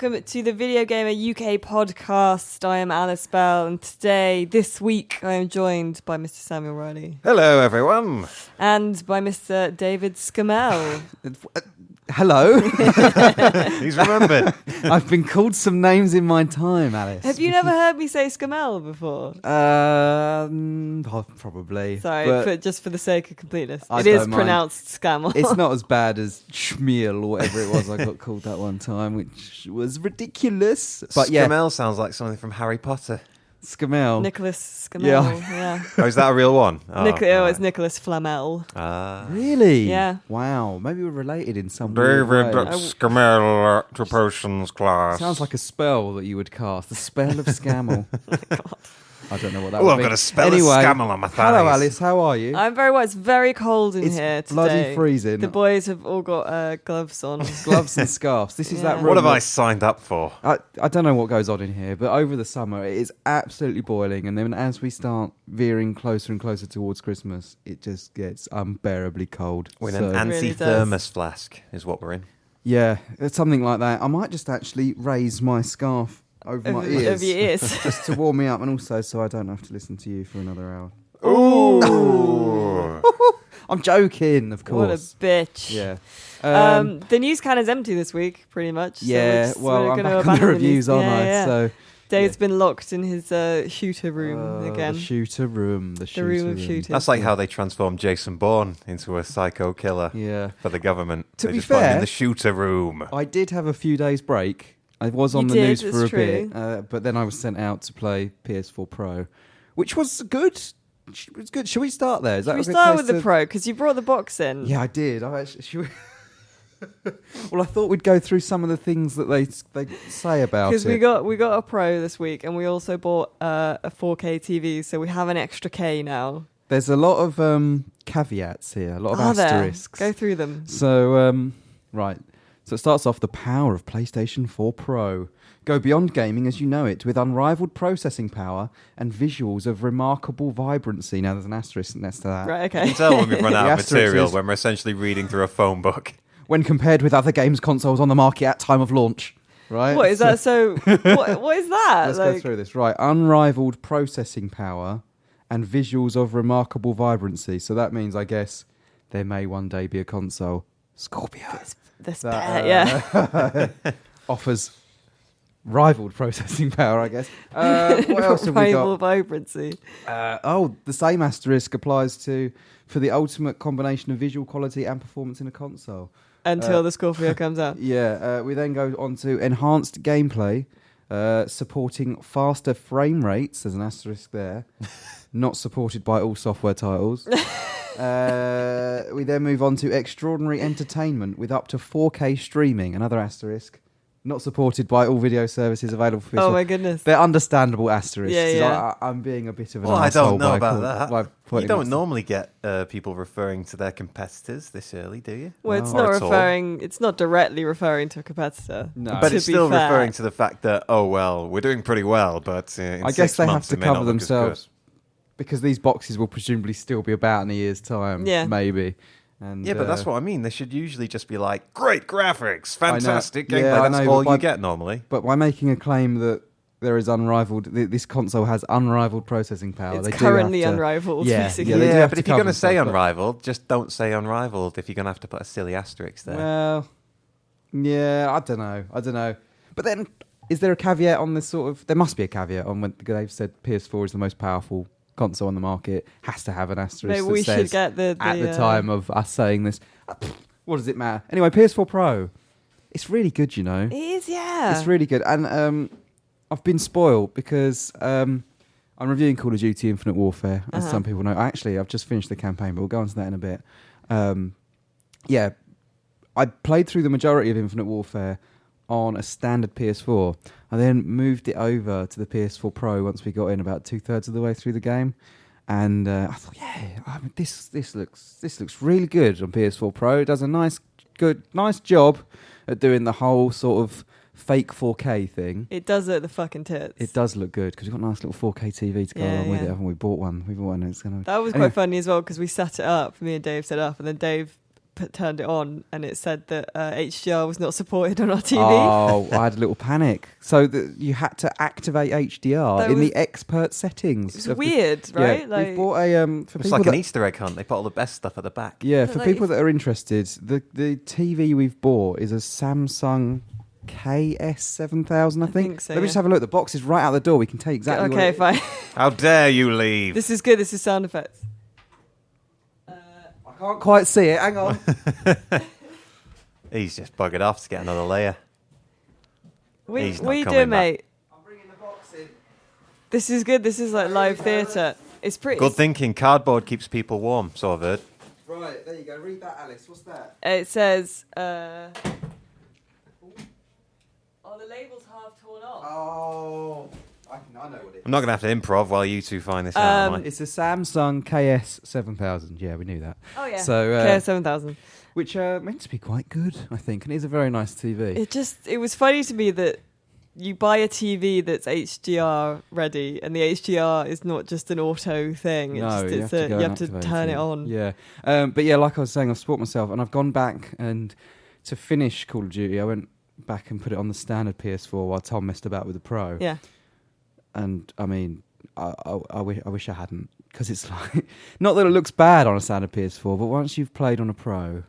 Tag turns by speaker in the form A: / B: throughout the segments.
A: welcome to the Video Gamer UK podcast. I am Alice Bell, and this week, I am joined by Mr. Samuel Riley.
B: Hello, everyone.
A: And by Mr. David Scamell.
C: Hello.
B: He's remembered.
C: I've been called some names in my time, Alice.
A: Have you never heard me say Scamell before?
C: Probably.
A: Sorry, but just for the sake of completeness.
C: I
A: It is
C: don't mind.
A: pronounced Scamell.
C: It's not as bad as Schmiel or whatever it was I got called that one time, which was ridiculous. But yeah,
B: Scamell sounds like something from Harry Potter.
C: Scamell.
A: Nicholas Scamell.
C: Yeah.
B: Oh, is that a real one?
A: It's Nicholas Flamel.
C: Really?
A: Yeah.
C: Wow. Maybe we're related in some weird
B: David
C: way.
B: Scamell to potions class.
C: Sounds like a spell that you would cast. The spell of Scamell. I don't know what that
B: Oh,
C: would
B: I've
C: be.
B: got a spell
C: Anyway,
B: of Scamell on my thighs.
C: Hello, Alice. How are you?
A: I'm very well. It's very cold in
C: It's
A: here today.
C: bloody freezing.
A: The boys have all got gloves on.
C: Gloves and scarves. This is that room.
B: What have I
C: that-
B: signed up for?
C: I don't know what goes on in here, but over the summer it is absolutely boiling, and then as we start veering closer and closer towards Christmas, it just gets unbearably cold.
B: With
C: So,
B: an anti-thermos flask is what we're in.
C: yeah, it's something like that. I might just actually raise my scarf over my ears,
A: Over your ears.
C: just to warm me up, and also so I don't have to listen to you for another hour.
B: Ooh.
C: I'm joking, of
A: What a
C: course.
A: bitch.
C: Yeah.
A: The news can is empty this week, pretty much.
C: Yeah.
A: So
C: Well,
A: we're
C: I'm
A: gonna
C: back on
A: abandon
C: the reviews,
A: news.
C: aren't
A: Yeah,
C: I?
A: yeah.
C: So
A: Dave's been locked in his shooter room again.
C: The shooter room. The
A: room of shooting.
B: That's like how they transformed Jason Bourne into a psycho killer
C: Yeah.
B: for the government.
C: To
B: They
C: be
B: just put him
C: fair-
B: in the shooter room.
C: I did have a few days break. I was on
A: You
C: the
A: did,
C: news
A: it's
C: for a
A: true.
C: bit, but then I was sent out to play PS4 Pro, which was good. It was good. Should we start there? Is that
A: Should we
C: a good
A: start
C: place
A: with the
C: to-
A: Pro? Because you brought the box in.
C: Yeah, I did. I actually. Should we... Well, I thought we'd go through some of the things that they say about it.
A: Because we got a Pro this week, and we also bought a 4K TV, so we have an extra K now.
C: There's a lot of caveats here, a lot of
A: Are there?
C: asterisks.
A: Go through them.
C: So, right. So it starts off the power of PlayStation 4 Pro. Go beyond gaming as you know it with unrivaled processing power and visuals of remarkable vibrancy. Now, there's an asterisk next to that.
A: Right,
B: You
A: okay.
B: can tell when we've run out
C: The
B: of
C: asterisk
B: material
C: is-
B: when we're essentially reading through a phone book.
C: When compared with other games consoles on the market at time of launch. Right?
A: What is that? So, what is that?
C: Let's go through this. Right. Unrivaled processing power and visuals of remarkable vibrancy. So that means, I guess, there may one day be a console. Scorpio.
A: This
C: That,
A: yeah.
C: offers rivaled processing power, I guess. What else have we
A: Rival
C: got?
A: vibrancy.
C: The same asterisk applies for the ultimate combination of visual quality and performance in a console.
A: Until the Scorpio comes out.
C: Yeah, we then go on to enhanced gameplay, supporting faster frame rates. There's an asterisk there. Not supported by all software titles. We then move on to extraordinary entertainment with up to 4K streaming. Another asterisk. Not supported by all video services available for
A: Oh
C: PS4.
A: my goodness.
C: They're understandable asterisks.
A: Yeah, yeah.
C: I'm being a bit of an
B: Well, I
C: asshole
B: don't know
C: by
B: about that.
C: by
B: You
C: putting
B: don't
C: that-
B: normally get people referring to their competitors this early, do you?
A: Well, it's
B: Or
A: not
B: at all.
A: referring. It's not directly referring to a competitor.
C: No.
B: But
A: to
B: it's
A: be
B: still
A: fair.
B: referring to the fact that, oh, well, we're doing pretty well, but in
C: I guess
B: 6
C: they have
B: months
C: to
B: it may not
C: cover
B: look as good.
C: themselves because these boxes will presumably still be about in a year's time.
A: Yeah.
C: Maybe. And,
B: Yeah, but that's what I mean. They should usually just be like, great graphics, fantastic
C: I know.
B: gameplay.
C: Yeah, I
B: That's
C: know,
B: all
C: but
B: you
C: by-
B: get normally.
C: But by making a claim that there is unrivaled, this console has unrivaled processing power.
A: It's
C: they do
A: currently
C: have to-
A: unrivaled,
C: Yeah,
A: basically.
C: yeah, they do
B: Yeah,
C: have
B: but
C: to
B: if you're going
C: cover
B: to say
C: themselves, but-
B: unrivaled, just don't say unrivaled if you're going to have to put a silly asterisk there.
C: Well, yeah, I don't know. But then, is there a caveat on this sort of? There must be a caveat on when they've said PS4 is the most powerful console on the market. Has to have an asterisk.
A: Maybe
C: that
A: we should
C: says,
A: get the
C: at the time of us saying this. What does it matter? Anyway, PS4 Pro. It's really good, you know.
A: It is, yeah.
C: It's really good, and I've been spoiled because I'm reviewing Call of Duty Infinite Warfare, as some people know. Actually, I've just finished the campaign, but we'll go on to that in a bit. Yeah, I played through the majority of Infinite Warfare on a standard PS4. I then moved it over to the PS4 Pro once we got in about 2/3 of the way through the game. And I thought, this looks really good on PS4 Pro. It does a nice job at doing the whole sort of fake 4K thing.
A: It does look the fucking tits.
C: It does look good because we've got a nice little 4K TV to go
A: Yeah,
C: along with
A: yeah.
C: it, haven't we? We bought one. It's gonna.
A: That was
C: Anyway.
A: quite funny as well because we set it up. Me and Dave set it up, and then Dave turned it on, and it said that HDR was not supported on our TV.
C: Oh, I had a little panic. So you had to activate HDR in the expert settings.
A: It was weird, right?
C: Yeah, we've bought a for
B: It's
C: people
B: like an Easter egg hunt. They put all the best stuff at the back.
C: Yeah,
A: But
C: for
A: like
C: people
A: if-
C: that are interested, the TV we've bought is a Samsung KS7000, I think.
A: so,
C: Let me
A: yeah.
C: just have a look. The box is right out the door. We can tell you exactly what
A: Okay,
C: it is.
A: fine.
B: How dare you leave?
A: This is good. This is sound effects.
C: I can't quite see it. Hang on.
B: He's just buggered off to get another layer.
A: What
B: He's
A: are
B: not
A: you
B: coming
A: doing,
B: back.
A: mate?
C: I'm bringing the box in.
A: This is good. This is like live theatre. It's pretty.
B: Good thinking. Cardboard keeps people warm, so I've heard.
C: Right, there you go. Read that, Alice. What's that?
A: It says. Oh, the label's half torn off.
C: Oh, I know what it
B: I'm not going to have to improv while you two find this out, am I?
C: It's a Samsung KS7000. Yeah, we knew that.
A: Oh yeah.
C: So,
A: KS7000.
C: which meant to be quite good, I think, and it is a very nice TV.
A: It was funny to me that you buy a TV that's HDR ready, and the HDR is not just an auto thing.
C: No,
A: It's
C: you
A: just,
C: have to go
A: you
C: and
A: have to
C: activate
A: turn it on.
C: Yeah, but yeah, like I was saying, I've support myself, and I've gone back and to finish Call of Duty, I went back and put it on the standard PS4 while Tom messed about with the Pro.
A: Yeah.
C: And I mean, I wish I hadn't, because it's like, not that it looks bad on a standard PS4, but once you've played on a Pro,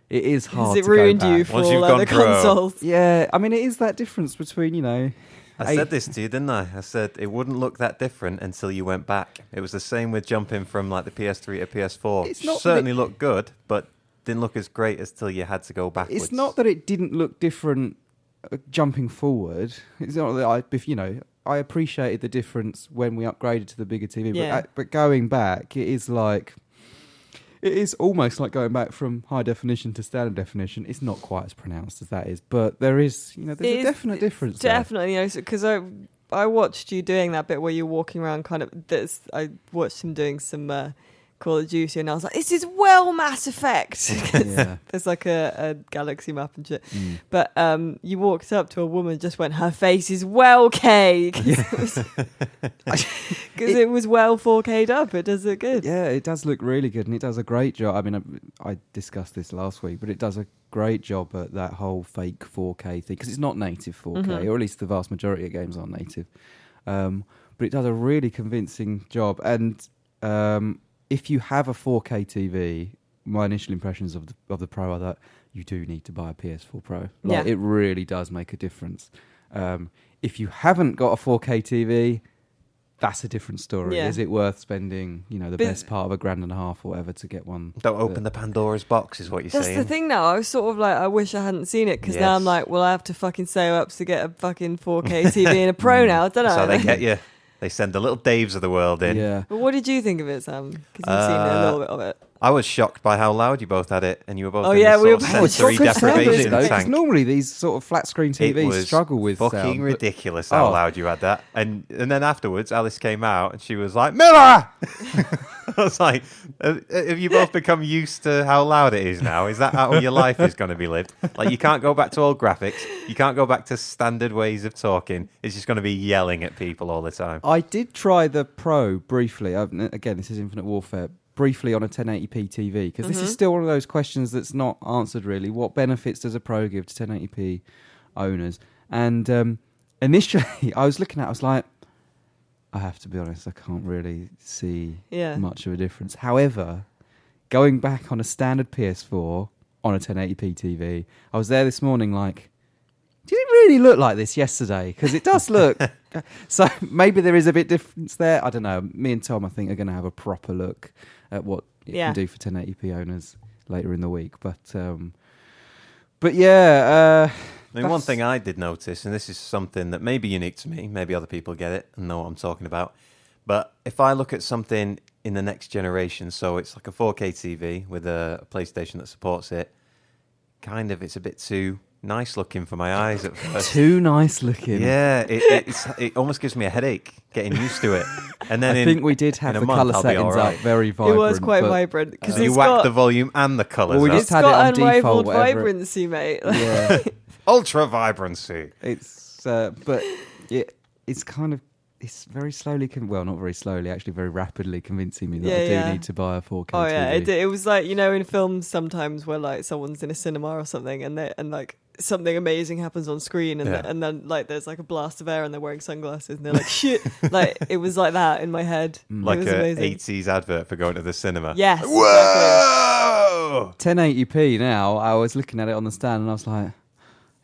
C: it is hard.
A: Because it
C: to go
A: ruined
C: back.
A: you for
B: Once
A: all
B: you've
A: other
B: gone pro.
A: consoles.
C: Yeah, I mean, it is that difference between, you know.
B: I said this to you, didn't I? I said it wouldn't look that different until you went back. It was the same with jumping from like the PS3 to PS4.
C: It's not
B: Certainly looked good, but didn't look as great until you had to go backwards.
C: It's not that it didn't look different jumping forward. It's not that I appreciated the difference when we upgraded to the bigger TV.
A: Yeah.
C: But going back, it is almost like going back from high definition to standard definition. It's not quite as pronounced as that is, but there is, there's a definite difference.
A: Definitely, because I watched you doing that bit where you're walking around kind of. I watched him doing some Call of Duty, and I was like, this is well Mass Effect.
C: Yeah.
A: There's like a galaxy map and shit.
C: Mm.
A: But you walked up to a woman, just went, her face is well K. Because it was well 4K'd up. It does look good.
C: Yeah, it does look really good, and it does a great job. I mean, I discussed this last week, but it does a great job at that whole fake 4K thing, because it's not native 4K, or at least the vast majority of games aren't native. But it does a really convincing job. And if you have a 4K TV, my initial impressions of the Pro are that you do need to buy a PS4 Pro.
A: Yeah.
C: It really does make a difference. If you haven't got a 4K TV, that's a different story.
A: Yeah.
C: Is it worth spending, the
A: But-
C: best part of $1,500 or whatever to get one?
B: Don't open the Pandora's box, is what you're
A: That's
B: saying.
A: the thing now. I was sort of like, I wish I hadn't seen it, because now I'm
B: Yes.
A: like, well, I have to fucking save up to get a fucking 4K TV and a Pro now, don't I?
B: So they get you. They send the little Daves of the world in.
C: Yeah.
A: But what did you think of it, Sam? Because you've seen a little bit of it.
B: I was shocked by how loud you both had it, and you were both
A: Oh,
B: in
A: yeah,
B: this
A: we
B: sort
A: were
B: of
A: both-
B: sensory
A: It's not good sound,
B: deprivation
A: is it?
B: tank.
C: Normally these sort of flat screen
B: It
C: TVs
B: was
C: struggle with
B: fucking
C: sound.
B: ridiculous how
C: Oh.
B: loud you had that. And then afterwards, Alice came out and she was like, Miller! I was like, have you both become used to how loud it is now? Is that how your life is going to be lived? Like, you can't go back to old graphics. You can't go back to standard ways of talking. It's just going to be yelling at people all the time.
C: I did try the Pro briefly. Again, this is Infinite Warfare. Briefly on a 1080p TV, because this is still one of those questions that's not answered really. What benefits does a Pro give to 1080p owners? And initially, I was looking at it, I was like, I have to be honest, I can't really see much of a difference. However, going back on a standard PS4 on a 1080p TV, I was there this morning like, did it really look like this yesterday? Because it does look. So maybe there is a bit difference there. I don't know. Me and Tom, I think, are going to have a proper look at what it can do for 1080p owners later in the week. But yeah.
B: I mean, one thing I did notice, and this is something that may be unique to me, maybe other people get it and know what I'm talking about, but if I look at something in the next generation, so it's like a 4K TV with a PlayStation that supports it, kind of it's a bit too nice looking for my eyes at first.
C: Too nice looking.
B: Yeah, it almost gives me a headache getting used to it. And then
C: I think we did have
B: in a
C: the
B: month,
C: colour
B: I'll be
C: settings
B: all
C: up
B: right.
C: very vibrant.
A: It was quite
C: but-
A: vibrant. Because
B: So you whack the volume and the colours
C: Well, we
B: up.
C: just
A: it's
C: had it
A: got
C: on default,
A: unrivaled
C: whatever it-
A: vibrancy, mate.
C: Yeah.
B: Ultra vibrancy.
C: It's but it's kind of it's very slowly, well, not very slowly, actually very rapidly convincing me that I do need to buy a 4K
A: Oh yeah,
C: TV.
A: it was like, you know, in films sometimes where like someone's in a cinema or something and like something amazing happens on screen and then like there's like a blast of air and they're wearing sunglasses and they're like shit. Like it was like that in my head.
B: Like
A: it was
B: a
A: amazing.
B: 80s advert for going to the cinema.
A: Yes.
B: Whoa!
C: 1080p now. I was looking at it on the stand and I was like,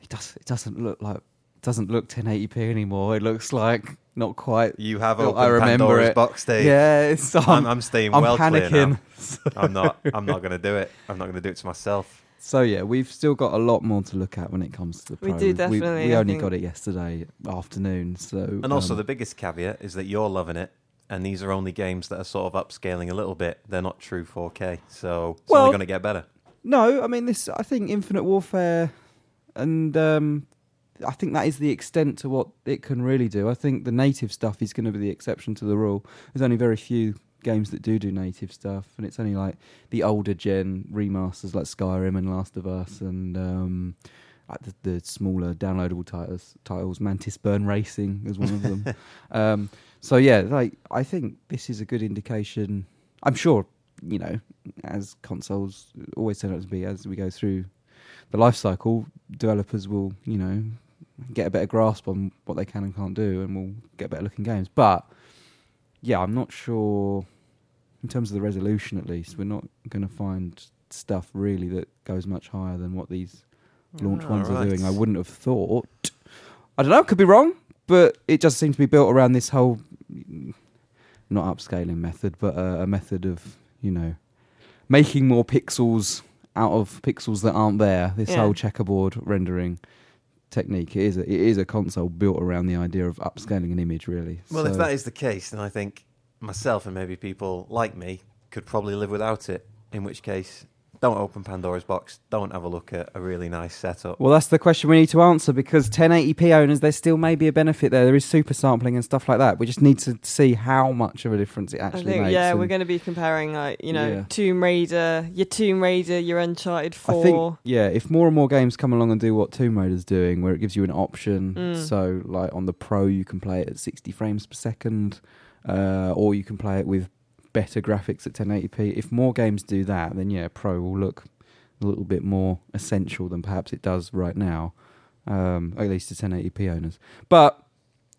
C: it doesn't look 1080p anymore. It looks like not quite.
B: You have
C: I
B: opened
C: remember
B: Pandora's
C: it.
B: box, Dave.
C: Yeah,
B: I'm staying well
C: panicking.
B: clear now. I'm not going to do it. I'm not going to do it to myself.
C: So yeah, we've still got a lot more to look at when it comes to the Pro.
A: We do definitely.
C: We only got it yesterday afternoon, so.
B: And also the biggest caveat is that you're loving it, and these are only games that are sort of upscaling a little bit. They're not true 4K, so it's only going to get better.
C: No, I mean I think Infinite Warfare, and I think that is the extent to what it can really do. I think the native stuff is going to be the exception to the rule. There's only very few games that do native stuff, and it's only like the older gen remasters like Skyrim and Last of Us and like the smaller downloadable titles. Mantis Burn Racing is one of them. So yeah, like I think this is a good indication. I'm sure, you know, as consoles always turn out to be, as we go through the life cycle, developers will, you know, get a better grasp on what they can and can't do, and we'll get better looking games. But yeah, I'm not sure. In terms of the resolution, at least, we're not going to find stuff really that goes much higher than what these launch ones are doing. I wouldn't have thought. I don't know, could be wrong, but it just seems to be built around this whole, not upscaling method, but a method of, you know, making more pixels out of pixels that aren't there. This whole checkerboard rendering technique. It is a console built around the idea of upscaling an image, really.
B: Well, if that is the case, then I think myself and maybe people like me could probably live without it, in which case don't open Pandora's box, don't have a look at a really nice setup.
C: Well, that's the question we need to answer, because 1080p owners, there still may be a benefit there. There is super sampling and stuff like that. We just need to see how much of a difference it actually makes.
A: Yeah, we're going to be comparing, like, you know, Tomb Raider, your Uncharted 4.
C: I think, if more and more games come along and do what Tomb Raider's doing, where it gives you an option, so like on the Pro you can play it at 60 frames per second, or you can play it with better graphics at 1080p. If more games do that, then Pro will look a little bit more essential than perhaps it does right now, at least to 1080p owners. But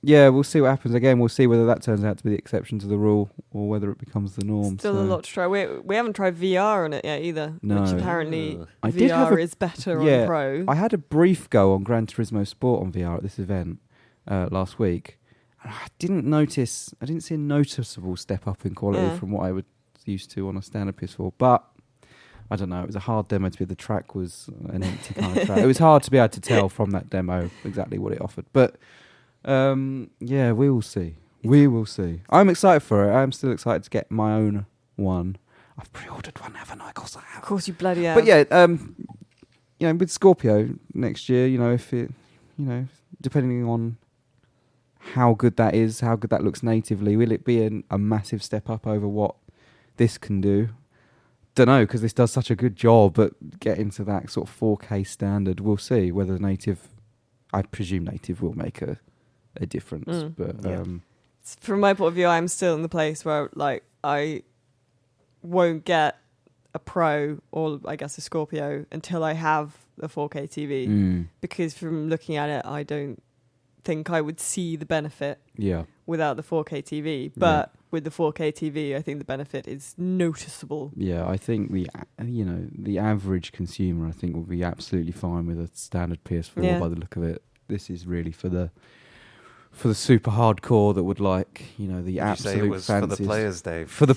C: we'll see what happens. Again, we'll see whether that turns out to be the exception to the rule or whether it becomes the norm.
A: Still a lot to try. We haven't tried VR on it yet either,
C: no.
A: Which apparently
C: I
A: VR is better on Pro.
C: I had a brief go on Gran Turismo Sport on VR at this event last week. I didn't see a noticeable step up in quality from what I was used to on a standard PS4, but I don't know, it was a hard demo to be, the track was an empty kind of track. It was hard to be able to tell from that demo exactly what it offered, but we will see. We will see. I'm excited for it. I'm still excited to get my own one. I've pre-ordered one, haven't I? Of course I have.
A: Of course you bloody have.
C: But with Scorpio next year, if it, depending on how good that is, how good that looks natively, will it be a massive step up over what this can do? Don't know, because this does such a good job at getting to that sort of 4K standard. We'll see whether I presume native will make a difference. But
A: from my point of view, I'm still in the place where like I won't get a Pro or I guess a Scorpio until I have a 4K TV, because from looking at it, I don't think I would see the benefit without the 4K TV, but with the 4K TV I think the benefit is noticeable. I think the average consumer I think will be absolutely fine with a standard PS4 by the look of it. This is really for the super hardcore that would like the absolute fancies.
B: For the players, Dave.
C: For the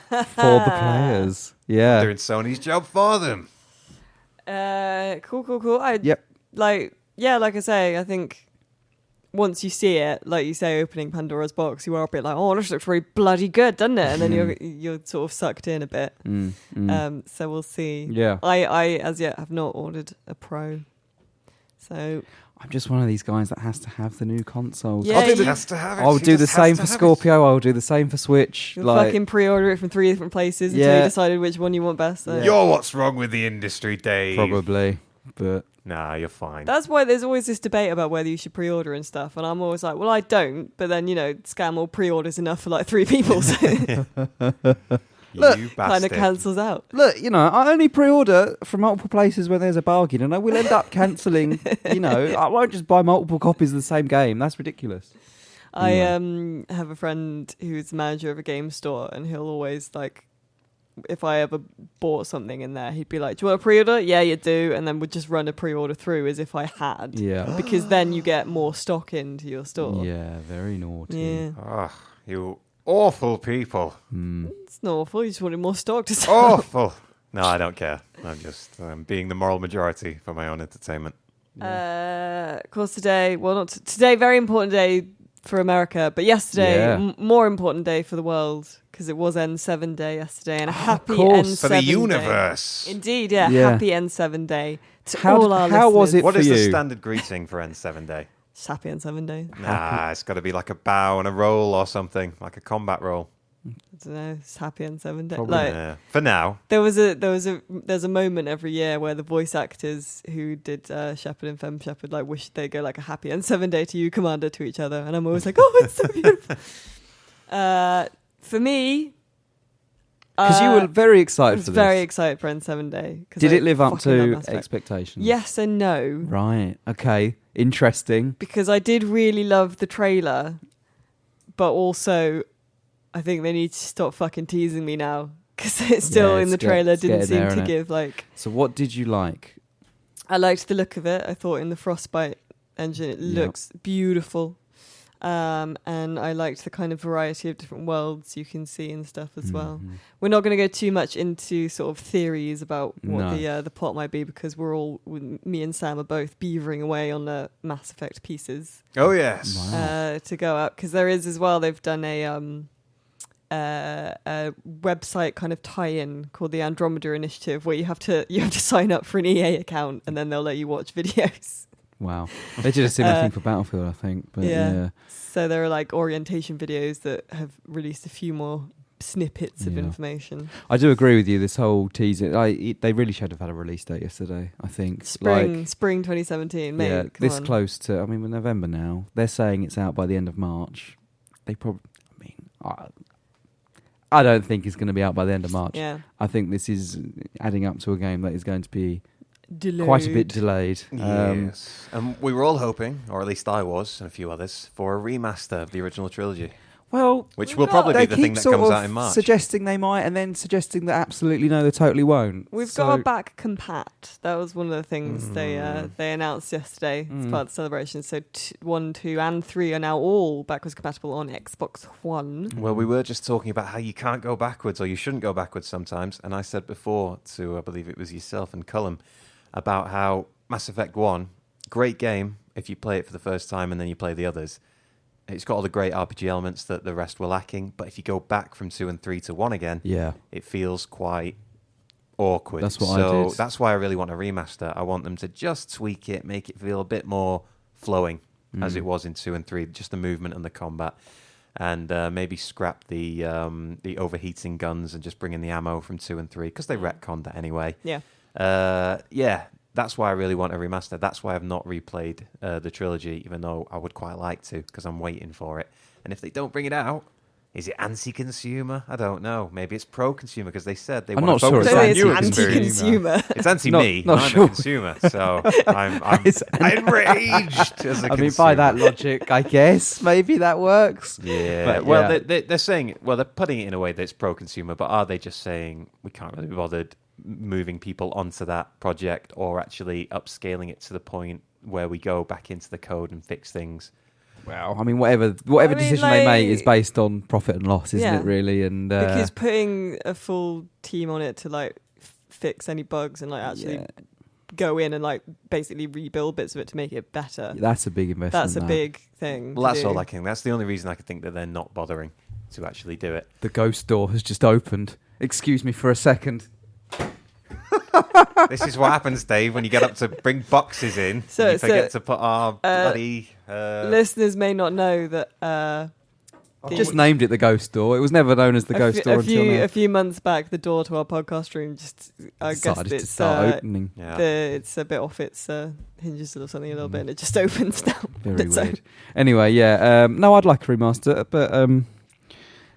C: players.
B: I'm doing Sony's job for them.
A: Cool. Like I say, I think once you see it, like you say, opening Pandora's box, you are a bit like, oh, this looks really bloody good, doesn't it? And then you're sort of sucked in a bit. So we'll see. I as yet have not ordered a Pro, so
C: I'm just one of these guys that has to have the new consoles.
B: I'll
C: do the same for Scorpio. I'll do the same for Switch.
A: You'll fucking pre-order it from 3 different places until you decided which one you want best. So.
B: You're what's wrong with the industry, Dave.
C: but
B: Nah, you're fine.
A: That's why there's always this debate about whether you should pre-order and stuff. And I'm always like, well, I don't. But then, Scamall pre-orders enough for like 3 people. So
C: Look,
B: you
A: kind of
B: bastard.
A: cancels out.
C: look, I only pre-order from multiple places when there's a bargain, and I will end up cancelling. I won't just buy multiple copies of the same game. That's ridiculous.
A: I have a friend who's the manager of a game store, and he'll always like, if I ever bought something in there, he'd be like, do you want a pre-order? Yeah, you do. And then we'd just run a pre-order through as if I had.
C: Yeah.
A: Because then you get more stock into your store.
C: Yeah, very naughty.
A: Yeah.
B: Oh, you awful people.
A: It's not awful. You just wanted more stock to sell.
B: Awful. No, I don't care. I'm being the moral majority for my own entertainment.
A: Of course, today, today, very important day for America, but yesterday, more important day for the world, because it was N7 day yesterday, and a happy N7
B: for the universe.
A: Day. Indeed, happy N7 day to all our
C: how was
A: listeners.
C: it
B: What
C: for
B: is the
C: you?
B: standard greeting for N7 Day?
A: Just happy N7 day.
B: Nah, it's got to be like a bow and a roll or something, like a combat roll.
A: I don't know. It's happy N7 day.
C: Probably.
A: Like,
B: Yeah. For now.
A: there's a moment every year where the voice actors who did Shepard and Femme Shepard wish they go like a happy N7 day to you, Commander, to each other, and I'm always like, oh, it's so beautiful. For me,
C: Because you were very
A: I
C: excited
A: was
C: for this.
A: very excited for N7 day.
C: Did it live up
A: fucking love
C: to
A: Mass Effect.
C: expectations?
A: Yes and no,
C: Right. Okay. Interesting.
A: because I did really love the trailer, but also I think they need to stop fucking teasing me now, because it's still in
C: it's
A: the trailer
C: it's
A: didn't
C: getting
A: seem
C: there,
A: to
C: innit?
A: give like.
C: So what did you like?
A: I liked the look of it. I thought in the Frostbite engine it looks beautiful. And I liked the kind of variety of different worlds you can see and stuff as well.
C: Mhm.
A: We're not going to go too much into sort of theories about what
C: No.
A: the plot might be, because me and Sam are both beavering away on the Mass Effect pieces
B: Oh, yes.
C: Wow.
A: to go up, because there is as well. They've done a website kind of tie-in called the Andromeda Initiative, where you have to sign up for an EA account and then they'll let you watch videos.
C: Wow. They did a similar thing for Battlefield, I think. But yeah.
A: So there are like orientation videos that have released a few more snippets of
C: Yeah.
A: information.
C: I do agree with you. This whole teaser, they really should have had a release date yesterday, I think.
A: Spring 2017. Mate,
C: yeah,
A: come
C: this
A: on.
C: close to. I mean, we're November now. They're saying it's out by the end of March. They probably. I mean, I don't think it's going to be out by the end of March.
A: Yeah,
C: I think this is adding up to a game that is going to be
A: delayed.
C: quite a bit delayed.
B: Yes. And we were all hoping, or at least I was, and a few others, for a remaster of the original trilogy,
C: Well,
B: which will probably
C: they
B: be the thing
C: keep
B: that
C: sort
B: comes
C: of
B: out in March.
C: suggesting they might, and then suggesting that absolutely no, they totally won't.
A: We've
C: So-
A: got a back compat. That was one of the things they announced yesterday as part of the celebration. So 1, 2, and 3 are now all backwards compatible on Xbox One.
B: Well, we were just talking about how you can't go backwards, or you shouldn't go backwards sometimes. And I said before to, I believe it was yourself and Cullum, about how Mass Effect 1, great game if you play it for the first time and then you play the others. It's got all the great RPG elements that the rest were lacking. But if you go back from 2 and 3 to 1 again,
C: Yeah.
B: it feels quite awkward.
C: That's what I
B: so
C: did.
B: that's why I really want a remaster. I want them to just tweak it, make it feel a bit more flowing as it was in 2 and 3, just the movement and the combat. And maybe scrap the overheating guns and just bring in the ammo from 2 and 3, because they retconned that anyway.
A: Yeah.
B: That's why I really want a remaster. That's why I've not replayed the trilogy, even though I would quite like to, because I'm waiting for it. And if they don't bring it out, is it anti-consumer? I don't know. Maybe it's pro-consumer, because they said they
C: I'm
B: want to
C: not sure
B: focus
C: it's
B: on
A: It's
B: new
C: anti-consumer.
B: experience.
A: anti-consumer.
B: It's anti-me.
C: Not
B: I'm
C: sure.
B: a consumer, so I'm
C: It's
B: enraged as a
C: I mean, by that
B: consumer.
C: logic, I guess maybe that works.
B: Yeah.
C: But,
B: well,
C: yeah.
B: they're saying, well, they're putting it in a way that's pro-consumer, but are they just saying we can't really be bothered moving people onto that project, or actually upscaling it to the point where we go back into the code and fix things?
C: Well, I mean, whatever
A: I mean,
C: decision they make
A: like-
C: is based on profit and loss, isn't
A: Yeah.
C: it? Really, and
A: Because putting a full team on it to like fix any bugs and like actually
C: yeah,
A: go in and like basically rebuild bits of it to make it better.
C: that's a big investment.
A: That's a
C: that.
A: big thing.
B: Well,
A: to
B: that's
A: do.
B: all I can. That's the only reason I can think that they're not bothering to actually do it.
C: The ghost door has just opened. Excuse me for a second.
B: This is what happens, Dave, when you get up to bring boxes in.
A: So-
B: you forget
A: so,
B: to put our bloody.
A: Listeners may not know that
C: I've just named it the Ghost Door. It was never known as the Ghost Door until now.
A: A few months back, the door to our podcast room just, I guess
C: Decided to
A: it's
C: start opening.
A: it's a bit off its hinges or something a little bit, and it just opens now.
C: Very weird. Anyway, yeah. No, I'd like a remaster, but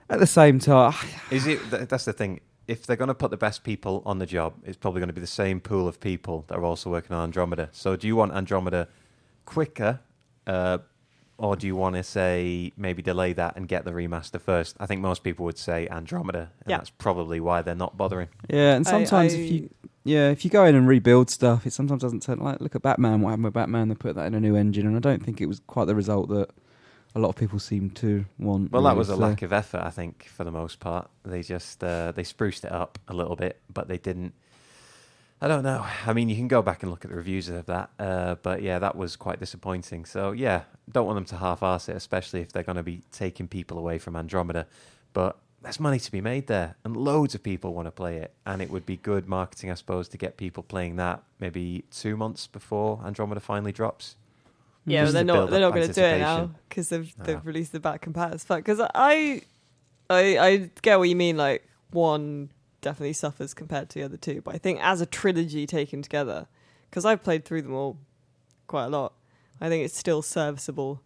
C: at the same time,
B: that's the thing. If they're going to put the best people on the job, it's probably going to be the same pool of people that are also working on Andromeda. So, do you want Andromeda quicker? Or do you want to say maybe delay that and get the remaster first? I think most people would say Andromeda, and that's probably why they're not bothering.
C: Yeah, and sometimes if you go in and rebuild stuff, it sometimes doesn't turn like look at Batman. What happened with Batman? They put that in a new engine, and I don't think it was quite the result that a lot of people seem to want.
B: Well, that was a lack of effort, I think, for the most part. They just they spruced it up a little bit, but they didn't. I don't know. I mean, you can go back and look at the reviews of that. But yeah, that was quite disappointing. So yeah, don't want them to half-arse it, especially if they're going to be taking people away from Andromeda. But there's money to be made there, and loads of people want to play it. And it would be good marketing, I suppose, to get people playing that maybe 2 months before Andromeda finally drops.
A: Yeah, but they're not going to do it now because they've released the back compat. Because I get what you mean. Like, one definitely suffers compared to the other two, but I think as a trilogy taken together, because I've played through them all quite a lot, I think it's still serviceable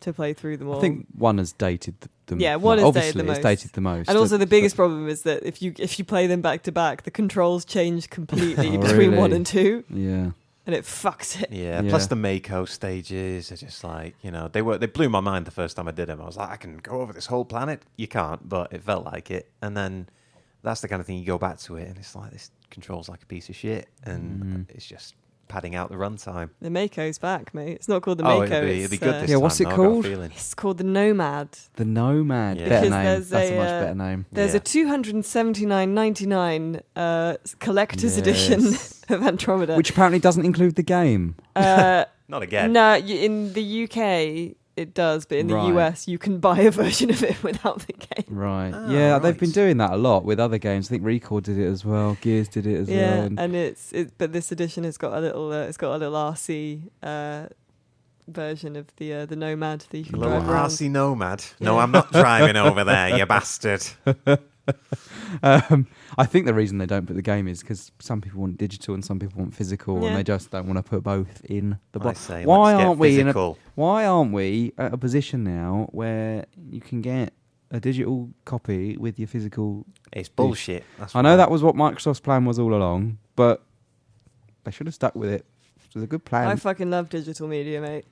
A: to play through them all.
C: I think one has dated them.
A: Yeah, one has dated the most.
C: It's dated the most.
A: And also the biggest problem is that if you play them back to back, the controls change completely between 1 and 2.
C: Yeah.
A: And it fucks it.
B: Yeah, plus the Mako stages are just like, they blew my mind the first time I did them. I was like, I can go over this whole planet. You can't, but it felt like it. And then that's the kind of thing you go back to it, and it's like, this controls like a piece of shit, and it's just padding out the runtime.
A: The Mako's back, mate. It's not called the Mako.
B: It'd be good this time.
C: What's it called?
A: It's called the Nomad.
C: The Nomad.
B: Yeah.
C: Better name. That's a much better name.
A: There's a $279.99 collector's edition of Andromeda,
C: which apparently doesn't include the game.
B: Not again.
A: No, in the UK it does, but in the US you can buy a version of it without the game.
C: Right. They've been doing that a lot with other games. I think Record did it as well. Gears did it as well.
A: Yeah, and but this edition has got a little RC version of the Nomad that you can drive around.
B: RC Nomad. Yeah. No, I'm not driving over there, you bastard.
C: I think the reason they don't put the game is because some people want digital and some people want physical, and they just don't want to put both in the box. Why aren't we at a position now where you can get a digital copy with your physical?
B: It's bullshit.
C: I know that was what Microsoft's plan was all along, but they should have stuck with it. It was a good plan.
A: I fucking love digital media, mate.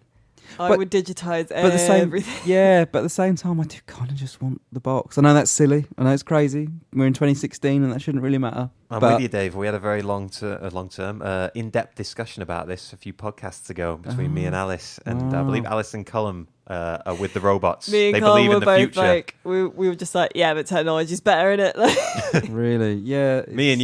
A: I would digitise everything.
C: Yeah, but at the same time, I do kind of just want the box. I know that's silly. I know it's crazy. We're in 2016 and that shouldn't really matter.
B: I'm with you, Dave. We had a very long-term, in-depth discussion about this a few podcasts ago between me and Alice. And I believe Alice and Cullum are with the robots.
A: Me and
B: they
A: Cullum
B: believe
A: were
B: in the
A: both
B: future.
A: like, we were just like, yeah, but technology's better, innit?
C: Really? Yeah.
B: Me and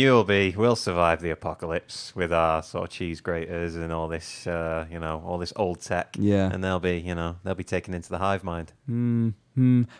B: we'll survive the apocalypse with our sort of cheese graters and all this, all this old tech.
C: Yeah.
B: And they'll be taken into the hive mind.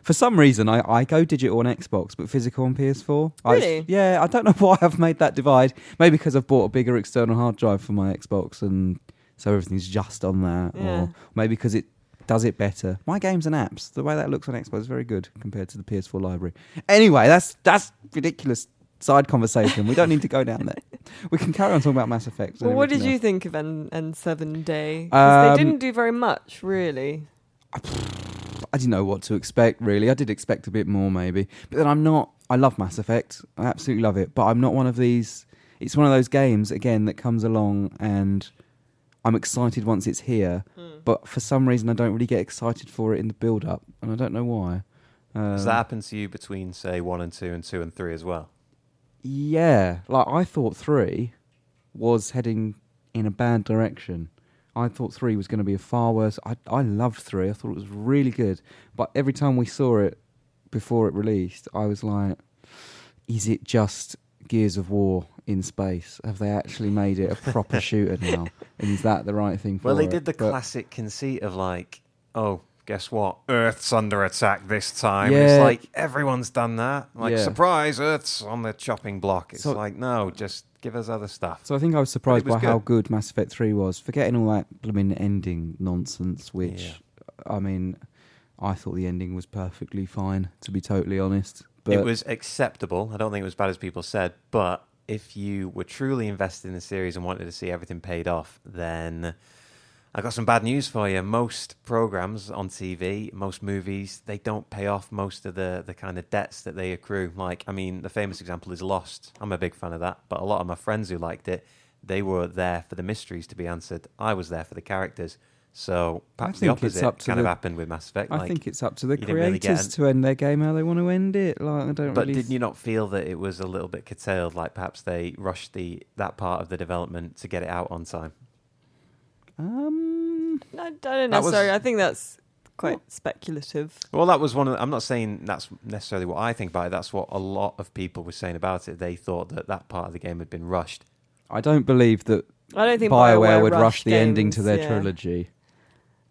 C: For some reason, I go digital on Xbox, but physical on PS4.
A: Really?
C: I don't know why I've made that divide. Maybe because I've bought a bigger external hard drive for my Xbox, and so everything's just on that.
A: Yeah.
C: Or maybe because it does it better. My games and apps, the way that looks on Xbox is very good compared to the PS4 library. Anyway, that's ridiculous side conversation. We don't need to go down there. We can carry on talking about Mass Effect.
A: Well, what did you think of N7 Day? 'Cause they didn't do very much, really.
C: I didn't know what to expect, really. I did expect a bit more, maybe. But then I love Mass Effect. I absolutely love it. But I'm not one of these. It's one of those games, again, that comes along and I'm excited once it's here. But for some reason, I don't really get excited for it in the build-up. And I don't know why.
B: Does that happen to you between, say, 1 and 2 and 2 and 3 as well?
C: Yeah. Like, I thought 3 was heading in a bad direction. I thought 3 was going to be a far worse. I loved 3. I thought it was really good. But every time we saw it before it released, I was like, is it just Gears of War in space? Have they actually made it a proper shooter now? And is that the right thing for it?
B: Well, they did the classic conceit of like, oh, guess what? Earth's under attack this time.
C: Yeah.
B: It's like, everyone's done that. Like, surprise, Earth's on the chopping block. It's like, no, just give us other stuff.
C: So I think I was surprised by how good Mass Effect 3 was. Forgetting all that blooming ending nonsense, which, I mean, I thought the ending was perfectly fine, to be totally honest. But
B: it was acceptable. I don't think it was bad as people said, but if you were truly invested in the series and wanted to see everything paid off, then I got some bad news for you. Most programs on TV, most movies, they don't pay off most of the kind of debts that they accrue. Like, I mean, the famous example is Lost. I'm a big fan of that, but a lot of my friends who liked it, they were there for the mysteries to be answered. I was there for the characters. So perhaps the opposite kind of happened with Mass Effect.
C: I think it's up to the
B: you didn't really
C: creators to end their game how they want to end it. Like, I don't
B: But
C: really...
B: did you not feel that it was a little bit curtailed? Like perhaps they rushed that part of the development to get it out on time?
A: I don't necessarily. I think that's quite speculative.
B: Well, that was one of I'm not saying that's necessarily what I think about it. That's what a lot of people were saying about it. They thought that part of the game had been rushed.
C: I don't believe that
A: I don't think
C: BioWare would rush the
A: games,
C: ending to their
A: yeah.
C: trilogy.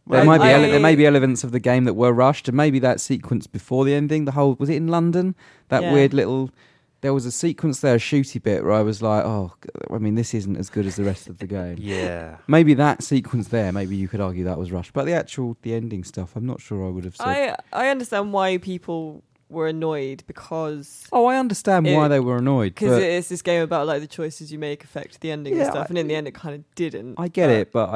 B: Well,
C: There may be elements of the game that were rushed, and maybe that sequence before the ending, was it in London? That weird little... There was a sequence there, a shooty bit, where I was like, oh, I mean, this isn't as good as the rest of the game.
B: Yeah.
C: Maybe that sequence there, maybe you could argue that was rushed. But the ending stuff, I'm not sure I would have said.
A: I understand why people were annoyed because...
C: Oh, I understand why they were annoyed.
A: Because it's this game about like the choices you make affect the ending and stuff, and in the end it kind of didn't.
C: I get it, but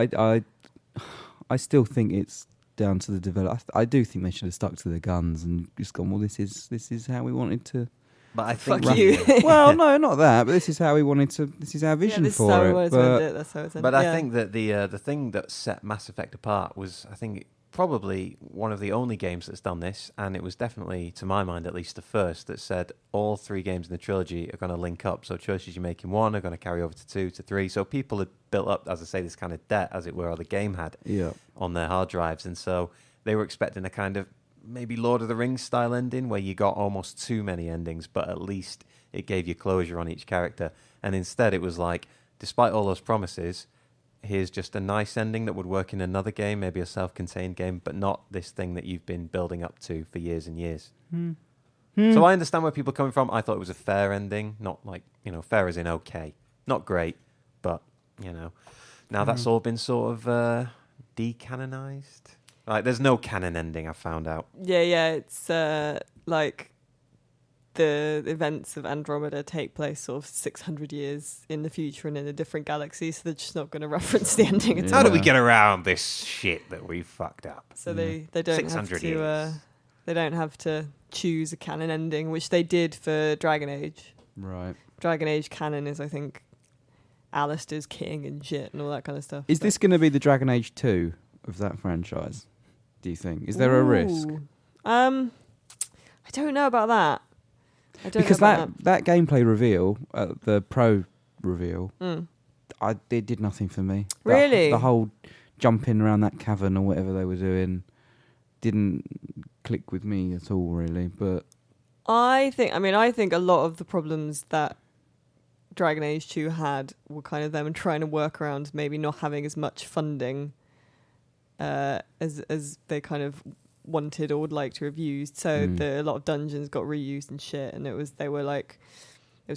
C: I still think it's down to the developer. I do think they should have stuck to their guns and just gone, well, this is how we wanted to...
B: But I think
A: Fuck you.
C: Well, no, not that. But this is how we wanted to. This is our vision
A: this
C: for
A: is how
C: it.
A: we wanted to end it. That's how it's ended.
B: But I think that the thing that set Mass Effect apart was, I think, probably one of the only games that's done this, and it was definitely, to my mind at least, the first that said all three games in the trilogy are going to link up. So choices you make in one are going to carry over to 2 to 3. So people had built up, as I say, this kind of debt, as it were, or the game had on their hard drives, and so they were expecting a kind of maybe Lord of the Rings style ending where you got almost too many endings, but at least it gave you closure on each character. And instead it was like, despite all those promises, here's just a nice ending that would work in another game, maybe a self-contained game, but not this thing that you've been building up to for years and years. So I understand where people are coming from. I thought it was a fair ending, not like, fair as in okay. Not great, but, now that's all been sort of decanonized. Like, there's no canon ending, I've found out.
A: Yeah, it's like the events of Andromeda take place sort of 600 years in the future and in a different galaxy, so they're just not going to reference the ending at all.
B: How do we get around this shit that we fucked up?
A: So they don't have to they don't have to choose a canon ending, which they did for Dragon Age.
C: Right.
A: Dragon Age canon is, I think, Alistair's king and shit and all that kind of stuff.
C: Is this going to be the Dragon Age 2 of that franchise, do you think? Is there a risk?
A: I don't know about that.
C: Because that gameplay reveal, the pro reveal, it did nothing for me.
A: Really?
C: The whole jumping around that cavern or whatever they were doing didn't click with me at all, really. But
A: I think a lot of the problems that Dragon Age 2 had were kind of them trying to work around maybe not having as much funding as they kind of wanted or would like to have used. So a lot of dungeons got reused and shit, and it was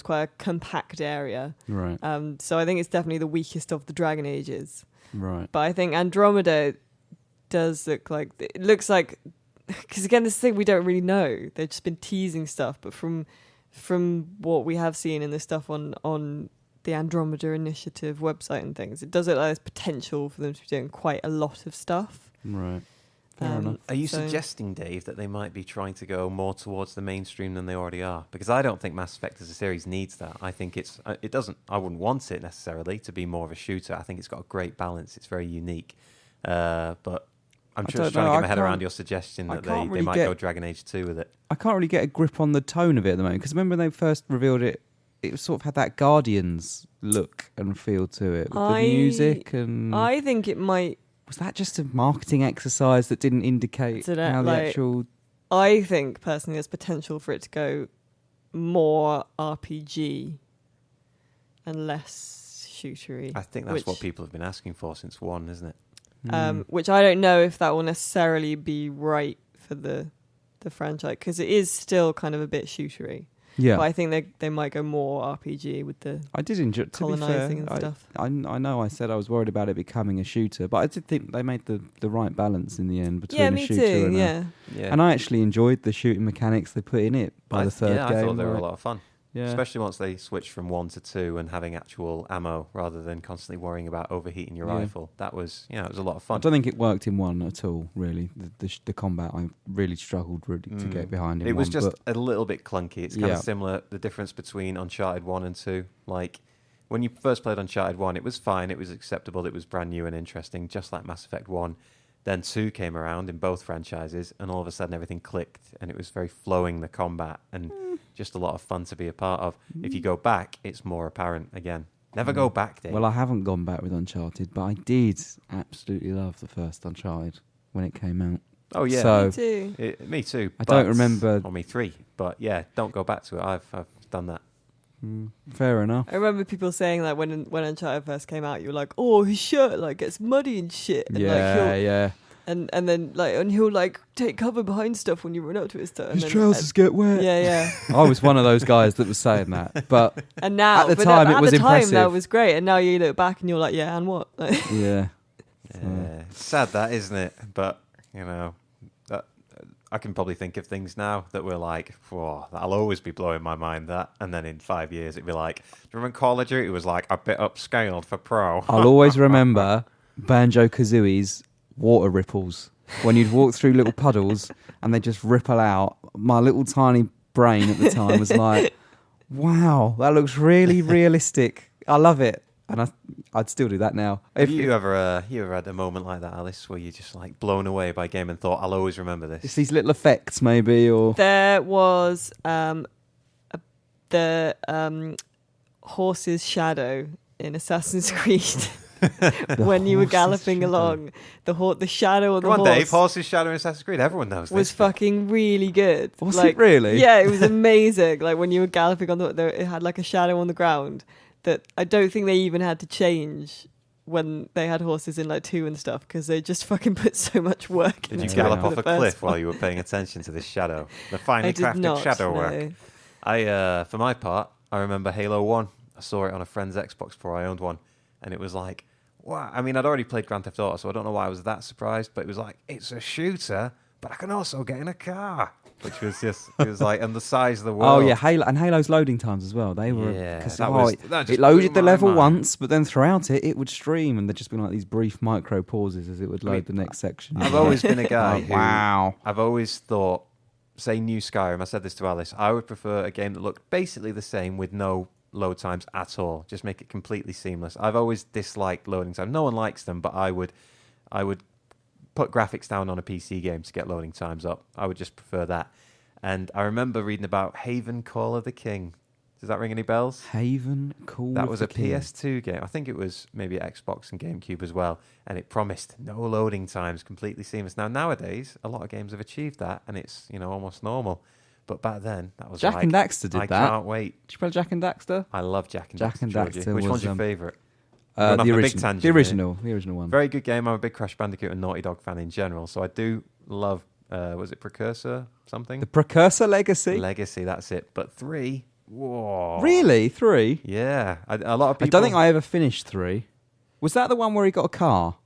A: quite a compact area.
C: Right.
A: So I think it's definitely the weakest of the Dragon Ages.
C: Right.
A: But I think Andromeda does look like, it looks like, because again, this is the thing we don't really know. They've just been teasing stuff, but from what we have seen in the stuff on the Andromeda Initiative website and things, it does look like there's potential for them to be doing quite a lot of stuff.
C: Right. Fair enough.
B: Are you suggesting, Dave, that they might be trying to go more towards the mainstream than they already are? Because I don't think Mass Effect as a series needs that. I think it doesn't. I wouldn't want it necessarily to be more of a shooter. I think it's got a great balance. It's very unique. But I'm just trying to get my head around your suggestion that they might go Dragon Age 2 with it.
C: I can't really get a grip on the tone of it at the moment. Because remember when they first revealed it, it sort of had that Guardians look and feel to it. With the music and...
A: I think it might...
C: Was that just a marketing exercise that didn't indicate how the actual...
A: I think, personally, there's potential for it to go more RPG and less shootery.
B: I think that's what people have been asking for since 1, isn't it?
A: Which I don't know if that will necessarily be right for the franchise, because it is still kind of a bit shootery.
C: Yeah.
A: But I think they might go more RPG with the
C: I did enjoy, to be fair,
A: colonising and stuff.
C: I know I said I was worried about it becoming a shooter, but I did think they made the right balance in the end between
A: Yeah,
C: a
A: me
C: shooter
A: too.
C: and
A: Yeah.
B: Yeah.
C: And I actually enjoyed the shooting mechanics they put in it by the third
B: yeah,
C: game.
B: I thought they were
C: where-
B: a lot of fun.
C: Yeah.
B: Especially once they switched from 1 to 2 and having actual ammo rather than constantly worrying about overheating your
C: Yeah.
B: rifle. That was, it was a lot of
C: I
B: fun.
C: don't think it worked in 1 at all, really. The combat, I really struggled to get behind in
B: It was
C: 1,
B: just
C: but
B: a little bit clunky. It's kind
C: Yeah.
B: of similar, the difference between Uncharted 1 and 2. Like, when you first played Uncharted 1, it was fine, it was acceptable, it was brand new and interesting, just like Mass Effect 1. Then 2 came around in both franchises, and all of a sudden everything clicked, and it was very flowing, the combat, and just a lot of fun to be a part of. If you go back, it's more apparent again. Never go back, Dave.
C: well, I haven't gone back with Uncharted, but I did absolutely love the first Uncharted when it came out.
B: Oh, yeah.
C: So
A: Me too.
B: Me too.
C: I don't remember-
B: Or me 3. But yeah, don't go back to it. I've done that.
C: Fair enough.
A: I remember people saying that when Uncharted first came out, you were like, "Oh, his shirt like gets muddy and shit." And,
C: Yeah.
A: And then he'll like take cover behind stuff when you run up to his stuff.
C: His trousers get wet.
A: Yeah.
C: I was one of those guys that was saying that, but
A: And now,
C: At the
A: but
C: time, it
A: at
C: was
A: the time that
C: impressive.
A: was great. And now you look back and you're like, yeah, and what?
C: yeah.
B: It's sad that, isn't it? But, that, I can probably think of things now that were like, whoa, that'll always be blowing my mind, that. And then in 5 years, it'd be like, do you remember Call of Duty? It was like a bit upscaled for pro.
C: I'll always remember Banjo-Kazooie's water ripples. When you'd walk through little puddles and they just ripple out, my little tiny brain at the time was like, wow, that looks really realistic. I love it. And I'd still do that now.
B: Have you ever had a moment like that, Alice, where you're just like blown away by a game and thought, I'll always remember this?
C: It's these little effects, maybe, or
A: There was the horse's shadow in Assassin's Creed. When you were galloping
C: shadow.
A: along, the shadow of the
B: Come on,
A: horse
B: Dave. Horse's Shadow in Assassin's Creed. Everyone knows
A: was
B: this.
A: fucking really good.
C: Was it really?
A: Yeah, it was amazing. Like when you were galloping on it had like a shadow on the ground that I don't think they even had to change when they had horses in like 2 and stuff, because they just fucking put so much work
B: Did you
A: into
B: gallop
A: it for
B: off
A: the
B: a
A: first
B: cliff
A: one.
B: while you were paying attention to this shadow? The
A: I
B: finely
A: did
B: crafted
A: not,
B: shadow
A: no.
B: work. I, for my part, I remember Halo 1. I saw it on a friend's Xbox before I owned one, and it was like, wow. I mean, I'd already played Grand Theft Auto, so I don't know why I was that surprised, but it was like, it's a shooter, but I can also get in a car. Which was just, it was like, and the size of the world.
C: oh yeah, Halo's loading times as well. They were
B: Yeah,
C: because
B: that just
C: it loaded
B: blew
C: the
B: my
C: level
B: mind.
C: once, but then throughout it would stream, and there'd just be like these brief micro pauses as it would load the next section.
B: I've always been a guy who,
C: wow.
B: I've always thought, say New Skyrim, I said this to Alice, I would prefer a game that looked basically the same with no load times at all. Just make it completely seamless. I've always disliked loading time. No one likes them, but I would put graphics down on a PC game to get loading times up. I would just prefer that. And I remember reading about Haven Call of the King. Does that ring any bells?
C: Haven Call
B: That
C: of
B: was
C: the
B: a
C: King.
B: PS2 game. I think it was maybe Xbox and GameCube as well. And it promised no loading times, completely seamless. Now, nowadays, a lot of games have achieved that, and it's, almost normal. But back then, that was
C: Jack
B: like,
C: and Daxter did
B: I
C: that.
B: can't wait.
C: Did you play Jack and Daxter?
B: I love Jack and
C: Jack
B: Daxter.
C: and
B: Georgie.
C: Daxter
B: Which
C: was,
B: one's your favourite?
C: The
B: Run off a big
C: original.
B: tangent
C: The
B: here.
C: original one.
B: Very good game. I'm a big Crash Bandicoot and Naughty Dog fan in general, so I do love. Was it Precursor something?
C: The Precursor Legacy.
B: Legacy. That's it. But 3. Whoa.
C: Really? 3?
B: Yeah. A lot of people.
C: I don't think I ever finished 3. Was that the one where he got a car?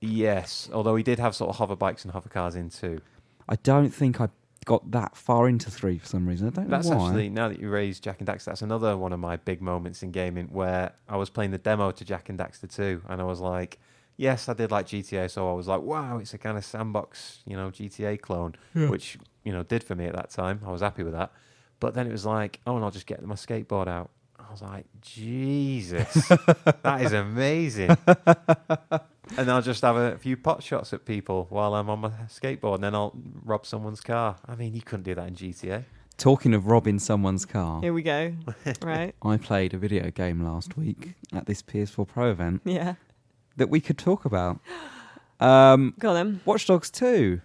B: Yes. Although he did have sort of hover bikes and hover cars in too.
C: I don't think I got that far into 3 for some reason. I don't know
B: That's
C: why.
B: actually, now that you raised Jack and Daxter, that's another one of my big moments in gaming where I was playing the demo to Jack and Daxter 2, and I was like, yes, I did like GTA, so I was like, wow, it's a kind of sandbox, GTA clone, which, did for me at that time. I was happy with that. But then it was like, oh, and I'll just get my skateboard out. I was like, Jesus, that is amazing. And I'll just have a few pot shots at people while I'm on my skateboard, and then I'll rob someone's car. I mean, you couldn't do that in GTA.
C: Talking of robbing someone's car,
A: Here we go. Right.
C: I played a video game last week at this PS4 Pro event
A: Yeah.
C: that we could talk about.
A: Go on then.
C: Watch Dogs 2.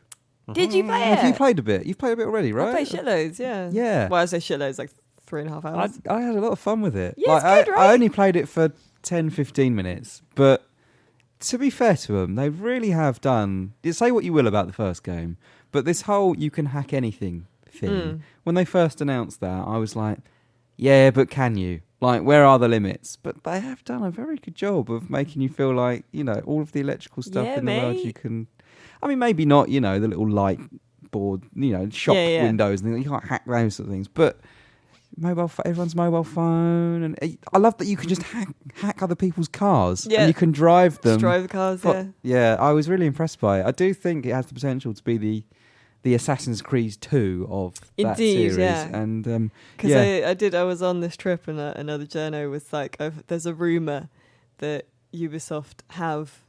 A: Did you play
C: Have you
A: it?
C: played a bit? You've played a bit already,
A: I
C: right?
A: played shitloads, yeah.
C: Yeah.
A: Well, I say shitloads, like 3.5 hours.
C: I had a lot of fun with it.
A: Yeah, it's good,
C: I
A: right?
C: only played it for 10, 15 minutes, but to be fair to them, they really have done... Say what you will about the first game, but this whole you can hack anything thing, when they first announced that, I was like, yeah, but can you? Like, where are the limits? But they have done a very good job of making you feel like, all of the electrical stuff
A: Yeah,
C: in the world
A: mate.
C: you can... I mean, maybe not, the little light board, shop windows and things. You can't hack those sort of things. But everyone's mobile phone. And I love that you can just hack other people's cars.
A: Yeah.
C: And you can drive them.
A: Just drive the cars, yeah.
C: Yeah, I was really impressed by it. I do think it has the potential to be the Assassin's Creed 2 of that series.
A: Yeah.
C: And
A: because I was on this trip and another journo was like, there's a rumor that Ubisoft have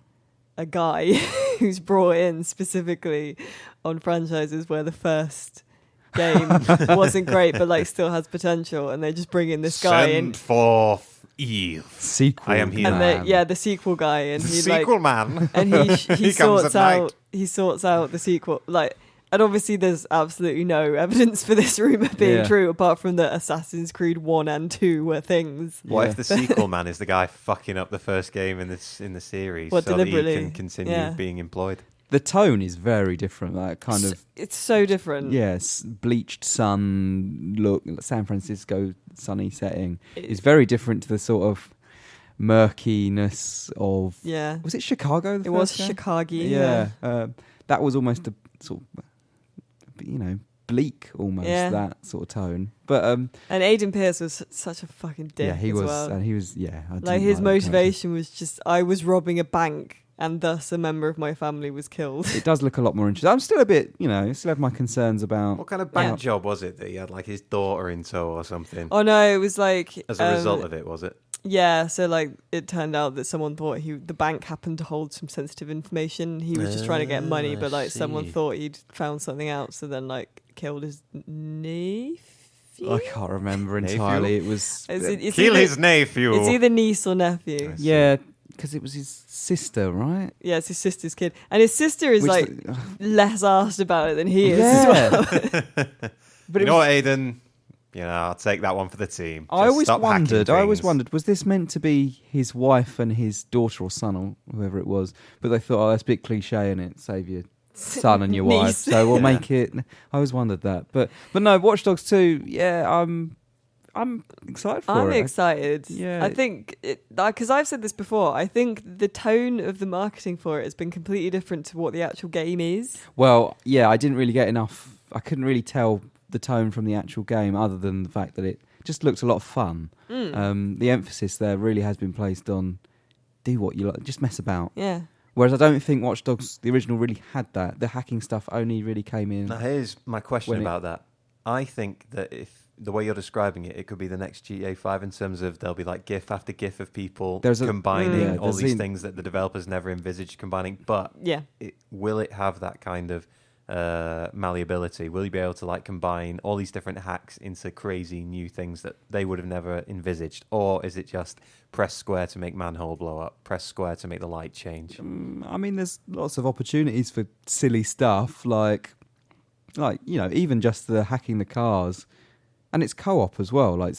A: a guy who's brought in specifically on franchises where the first game wasn't great but like still has potential, and they just bring in this guy
B: Send forth Eve.
C: Sequel.
B: I am here.
A: And the sequel guy, and
B: The
A: he
B: sequel man.
A: and he
B: He comes
A: sorts
B: at night.
A: out the sequel, like. And obviously there's absolutely no evidence for this rumor being true, apart from that Assassin's Creed 1 and 2 were things.
B: What if the sequel man is the guy fucking up the first game in the series so
A: deliberately?
B: that he can continue being employed?
C: The tone is very different. That kind of...
A: It's so different.
C: Yes, bleached sun look, San Francisco sunny setting is very different to the sort of murkiness of...
A: Yeah.
C: Was it Chicago?
A: It was Chicago.
C: Yeah. That was almost a sort of... bleak almost, that sort of tone. But
A: and Aidan Pierce was such a fucking dick.
C: Yeah, he
A: as
C: was,
A: well.
C: and he was.
A: Like his motivation was just, I was robbing a bank, and thus a member of my family was killed.
C: It does look a lot more interesting. I'm still a bit, still have my concerns about.
B: What kind of bank job was it that he had, like his daughter in tow or something?
A: Oh no, it was like
B: as a result of it, was it?
A: Yeah, so like it turned out that someone thought the bank happened to hold some sensitive information. He was just trying to get money, but like someone thought he'd found something out, so then like killed his nephew.
C: I can't remember entirely. It was
B: kill his nephew.
A: It's either niece or nephew.
C: Yeah, because it was his sister, right?
A: Yeah, it's his sister's kid, and his sister is less asked about it than he is as well.
B: But you know what, Aidan? I'll take that one for the team.
C: I always wondered, was this meant to be his wife and his daughter or son or whoever it was? But they thought, that's a bit cliche, in it? Save your son and your wife. So we'll make it... I always wondered that. But no, Watch Dogs 2, I'm excited for it.
A: I'm excited.
C: Yeah.
A: I think, because I've said this before, I think the tone of the marketing for it has been completely different to what the actual game is.
C: Well, yeah, I didn't really get enough... I couldn't really tell the tone from the actual game, other than the fact that it just looks a lot of fun. The emphasis there really has been placed on do what you like, just mess about.
A: Yeah.
C: Whereas I don't think Watch Dogs, the original, really had that. The hacking stuff only really came in.
B: Now here's my question about that. I think that if the way you're describing it, it could be the next GTA 5 in terms of there'll be like GIF after GIF of people combining all these things that the developers never envisaged combining. But will it have that kind of malleability? Will you be able to like combine all these different hacks into crazy new things that they would have never envisaged? Or is it just press square to make manhole blow up, press square to make the light change?
C: I mean, there's lots of opportunities for silly stuff like even just the hacking the cars. And it's co-op as well, one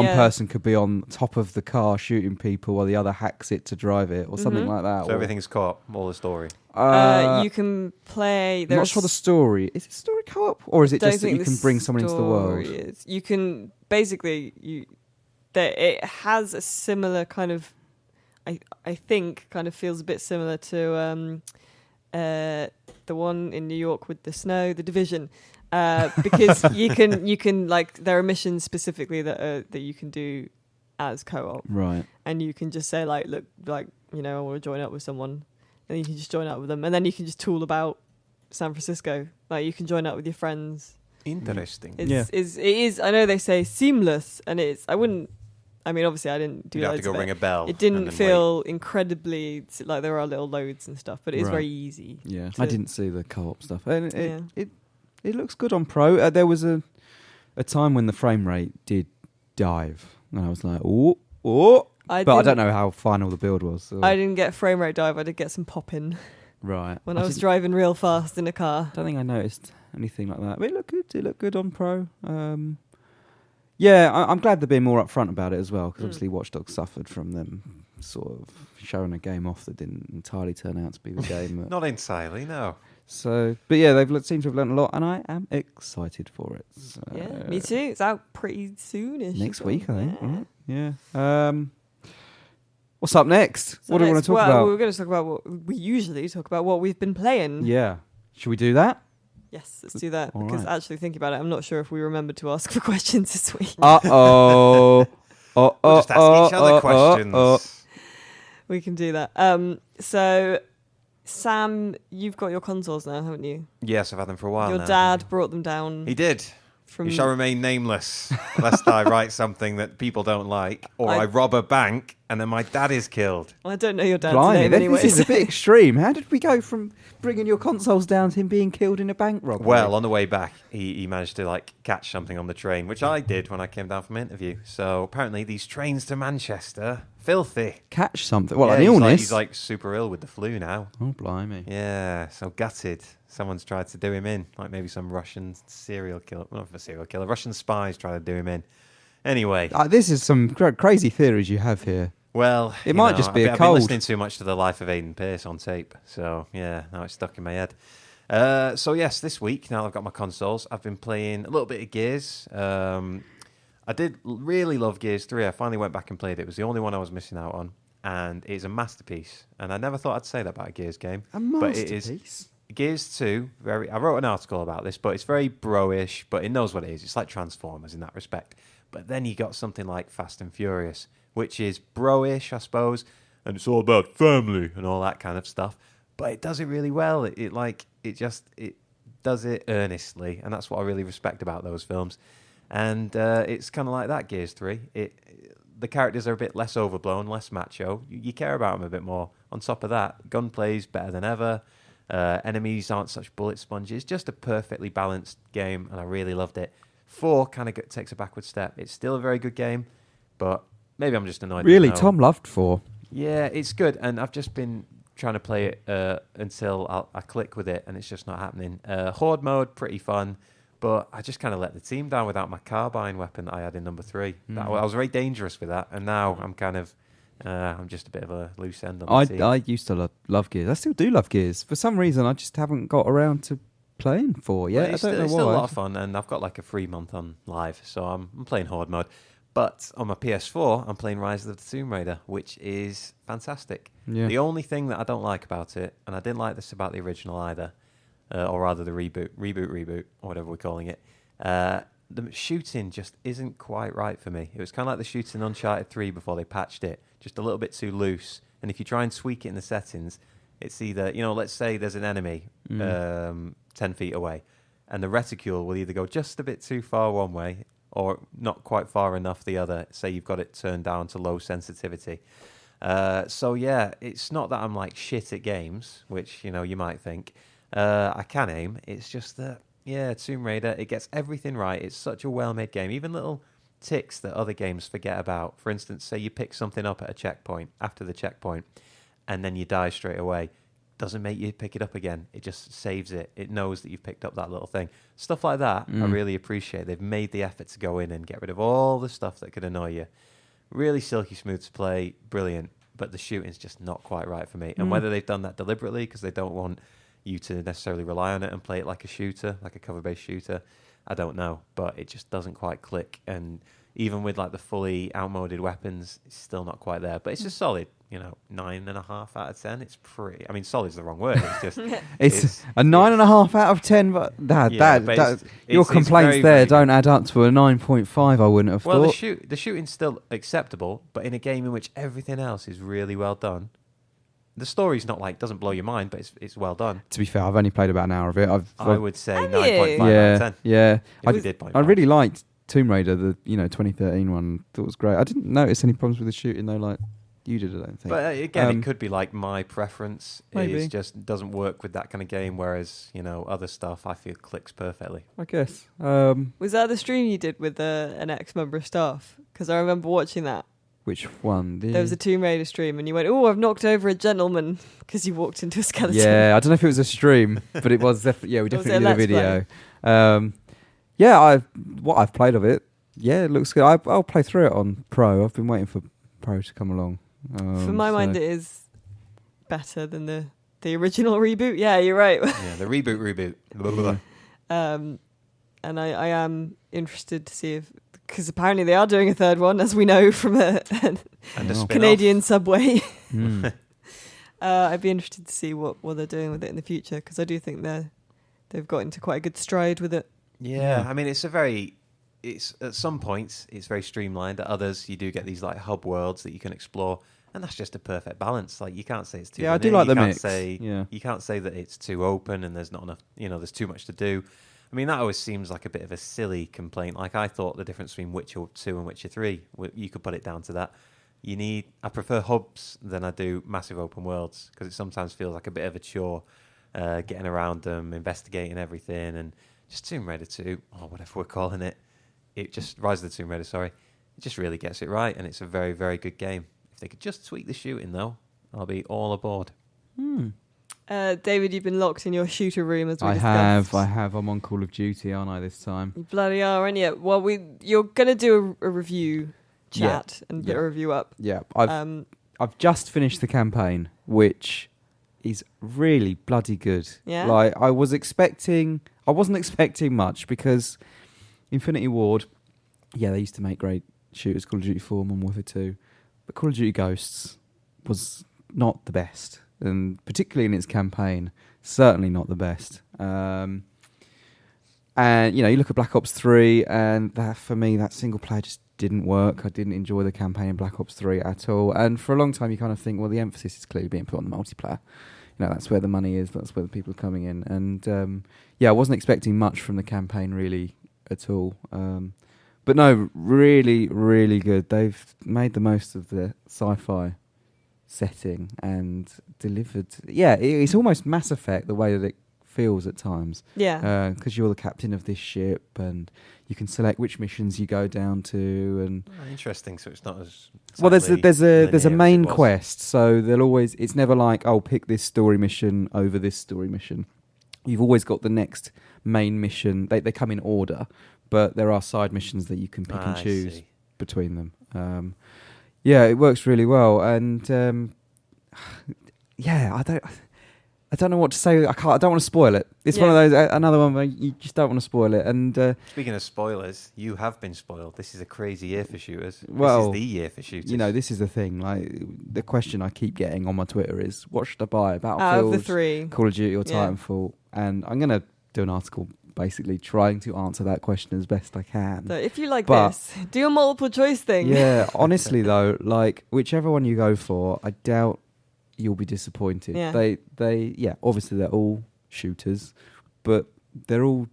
C: person could be on top of the car shooting people while the other hacks it to drive it or something like that.
B: So everything's co-op, all the story.
A: You can play...
C: I'm not sure the story. Is it story co-op? Or is it just that you can bring someone into the world?
A: You can... Basically, it has a similar kind of... I think kind of feels a bit similar to the one in New York with the snow, The Division. Because you can like there are missions specifically that you can do as co-op,
C: right?
A: And you can just say like, look, like I want to join up with someone, and you can just join up with them, and then you can just tool about San Francisco. Like you can join up with your friends.
B: Interesting.
A: It is. I know they say seamless, and it's. I wouldn't. I mean, obviously, I didn't do.
B: You have to go ring a bell.
A: It didn't feel incredibly like there are little loads and stuff, but it is very easy.
C: Yeah, I didn't see the co-op stuff, and it looks good on Pro. There was a time when the frame rate did dive, and I was like, oh. But I don't know how final the build was. So.
A: I didn't get frame rate dive. I did get some pop-in.
C: Right.
A: When I was driving real fast in a car.
C: I don't think I noticed anything like that. But it looked good. It looked good on Pro. I'm glad they're being more upfront about it as well, because obviously Watch Dogs suffered from them sort of showing a game off that didn't entirely turn out to be the game.
B: Not entirely, no.
C: So, but yeah, they've seemed to have learned a lot, and I am excited for it. So,
A: Yeah, me too. It's out pretty soonish.
C: Next week, I think. Right? Yeah. What's up next?
A: So
C: what do we want to talk about?
A: We're going to talk about what we usually talk about, what we've been playing.
C: Yeah. Should we do that?
A: Yes, let's do that.
C: All
A: because
C: right.
A: actually thinking about it, I'm not sure if we remembered to ask for questions this week.
C: Uh-oh.
B: We'll just ask each other questions.
A: We can do that. So, Sam, you've got your consoles now, haven't you?
B: Yes, I've had them for a while
A: Your
B: now.
A: dad brought them down.
B: He did.
A: From
B: You shall remain nameless, lest I write something that people don't like, or I rob a bank and then my dad is killed.
A: I don't know your dad's
C: Blimey,
A: name anyway.
C: this is a bit extreme. How did we go from bringing your consoles down to him being killed in a bank robbery?
B: Well, on the way back, he managed to catch something on the train, which I did when I came down from an interview. So apparently these trains to Manchester, filthy.
C: Catch something? Well,
B: Yeah,
C: an illness?
B: He's super ill with the flu now.
C: Oh, blimey.
B: Yeah, so gutted. Someone's tried to do him in, like maybe some Russian serial killer. Not a serial killer. Russian spies tried to do him in. Anyway.
C: This is some crazy theories you have here.
B: Well,
C: it might just be a
B: I've
C: cold.
B: been listening too much to The Life of Aidan Pearce on tape. So, yeah, now it's stuck in my head. So, yes, this week, now I've got my consoles, I've been playing a little bit of Gears. I did really love Gears 3. I finally went back and played it. It was the only one I was missing out on. And it's a masterpiece. And I never thought I'd say that about a Gears game.
C: A masterpiece?
B: But it is. Gears 2, I wrote an article about this, but it's very bro-ish, but it knows what it is. It's like Transformers in that respect. But then you got something like Fast and Furious, which is bro-ish, I suppose, and it's all about family and all that kind of stuff. But it does it really well. It does it earnestly, and that's what I really respect about those films. And it's kind of like that, Gears 3. The characters are a bit less overblown, less macho. You care about them a bit more. On top of that, gunplay's better than ever. Enemies aren't such bullet sponges. Just a perfectly balanced game, and I really loved it. 4 kind of takes a backward step. It's still a very good game, but maybe I'm just annoyed.
C: Really, Tom loved 4.
B: Yeah, it's good, and I've just been trying to play it until I click with it, and it's just not happening. Horde mode, pretty fun, but I just kind of let the team down without my carbine weapon that I had in number 3. I was very dangerous with that, and now I'm kind of... I'm just a bit of a loose end on the team.
C: I used to love Gears. I still do love Gears. For some reason, I just haven't got around to playing 4 yet.
B: Well,
C: I don't know
B: it's
C: why.
B: still a lot of fun, and I've got like a free month on live, so I'm playing Horde mode. But on my PS4, I'm playing Rise of the Tomb Raider, which is fantastic.
C: Yeah.
B: The only thing that I don't like about it, and I didn't like this about the original either, or rather the reboot, or whatever we're calling it, the shooting just isn't quite right for me. It was kind of like the shooting in Uncharted 3 before they patched it, just a little bit too loose. And if you try and tweak it in the settings, it's either, let's say there's an enemy 10 feet away, and the reticule will either go just a bit too far one way or not quite far enough the other. Say you've got it turned down to low sensitivity. So, yeah, it's not that I'm like shit at games, which, you might think. I can aim. It's just that, yeah, Tomb Raider, it gets everything right. It's such a well-made game. Even little ticks that other games forget about. For instance, say you pick something up at a checkpoint, after the checkpoint, and then you die straight away. Doesn't make you pick it up again. It just saves it. It knows that you've picked up that little thing. Stuff like that, I really appreciate. They've made the effort to go in and get rid of all the stuff that could annoy you. Really silky smooth to play, brilliant, but the shooting's just not quite right for me. And whether they've done that deliberately because they don't want you to necessarily rely on it and play it like a shooter, like a cover-based shooter, I don't know, but it just doesn't quite click. And even with like the fully outmoded weapons, it's still not quite there. But it's just solid, 9.5 out of 10. It's pretty. I mean, solid's the wrong word. It's just
C: it's a 9.5 out of 10. But your complaints there don't add up to a 9.5. I wouldn't have thought.
B: Well, the shooting's still acceptable, but in a game in which everything else is really well done. The story's not doesn't blow your mind, but it's well done.
C: To be fair, I've only played about an hour of it.
B: I would say 9.5
C: yeah,
B: out of 10.
C: Yeah,
B: I
C: really liked Tomb Raider, the 2013 one. Thought it was great. I didn't notice any problems with the shooting though, like you did. I don't think.
B: But again, it could be like my preference.
C: Maybe.
B: It just doesn't work with that kind of game. Whereas other stuff I feel clicks perfectly.
C: I guess.
A: Was that the stream you did with an ex-member of staff? Because I remember watching that.
C: Which one?
A: There was a Tomb Raider stream, and you went, "Oh, I've knocked over a gentleman," because you walked into a skeleton.
C: Yeah, I don't know if it was a stream, but it was definitely. Yeah, we definitely did a video. What I've played of it, yeah, it looks good. I'll play through it on Pro. I've been waiting for Pro to come along.
A: For my mind, it is better than the The original reboot? Yeah, you're right.
B: Yeah, the reboot. Blah, blah, blah.
A: And I am interested to see if, because apparently they are doing a third one, as we know from a
B: And a spin-off.
A: Canadian subway.
C: Mm.
A: I'd be interested to see what they're doing with it in the future, because I do think they've got into quite a good stride with it.
B: Yeah, I mean, it's at some points it's very streamlined. At others, you do get these like hub worlds that you can explore, and that's just a perfect balance. Like you can't say it's too.
C: Yeah, I do
B: linear.
C: like the
B: You can't
C: mix.
B: say-
C: Yeah.
B: You can't say that it's too open and there's not enough. There's too much to do. I mean, that always seems like a bit of a silly complaint. Like I thought the difference between Witcher 2 and Witcher 3, you could put it down to that. I prefer hubs than I do massive open worlds, because it sometimes feels like a bit of a chore, getting around them, investigating everything, and just Tomb Raider 2, or whatever we're calling it. Rise of the Tomb Raider, sorry. It just really gets it right, and it's a very, very good game. If they could just tweak the shooting, though, I'll be all aboard.
A: David, you've been locked in your shooter room as we
C: I
A: discussed.
C: have. I'm on Call of Duty, aren't I, this time?
A: You bloody are, aren't you? Well, you're going to do a review chat and get a review up.
C: Yeah, I've just finished the campaign, which is really bloody good.
A: Yeah?
C: Like I wasn't expecting much, because Infinity Ward, yeah, they used to make great shooters, Call of Duty 4, Modern Warfare 2, but Call of Duty Ghosts was not the best, and particularly in its campaign, certainly not the best. And you look at Black Ops 3, and that, for me, that single player just didn't work. I didn't enjoy the campaign in Black Ops 3 at all. And for a long time, you kind of think, well, the emphasis is clearly being put on the multiplayer. That's where the money is. That's where the people are coming in. And I wasn't expecting much from the campaign really at all. But no, really, really good. They've made the most of the sci-fi setting and delivered. Yeah, it's almost Mass Effect the way that it feels at times.
A: Yeah.
C: Because you're the captain of this ship, and you can select which missions you go down to. And
B: Interesting. So it's not as
C: well, there's a
B: linear
C: main
B: as it was.
C: quest, so it's never like, oh, pick this story mission over this story mission. You've always got the next main mission. They come in order, but there are side missions that you can pick and
B: I
C: choose
B: see.
C: between them. It works really well, and I don't know what to say. I don't want to spoil it. It's one of those another one where you just don't want to spoil it. And
B: Speaking of spoilers, you have been spoiled. This is a crazy year for shooters.
C: Well,
B: this is the year for shooters.
C: this is the thing. Like the question I keep getting on my Twitter is, what should I buy?
A: Out
C: Battlefield,
A: of the three.
C: Call of Duty, or
A: Yeah.
C: Titanfall? And I'm gonna do an article basically trying to answer that question as best I can.
A: So if you like
C: But-
A: this, do a multiple choice thing.
C: Yeah, honestly though, like whichever one you go for, I doubt you'll be disappointed.
A: Yeah.
C: They obviously they're all shooters, but they're all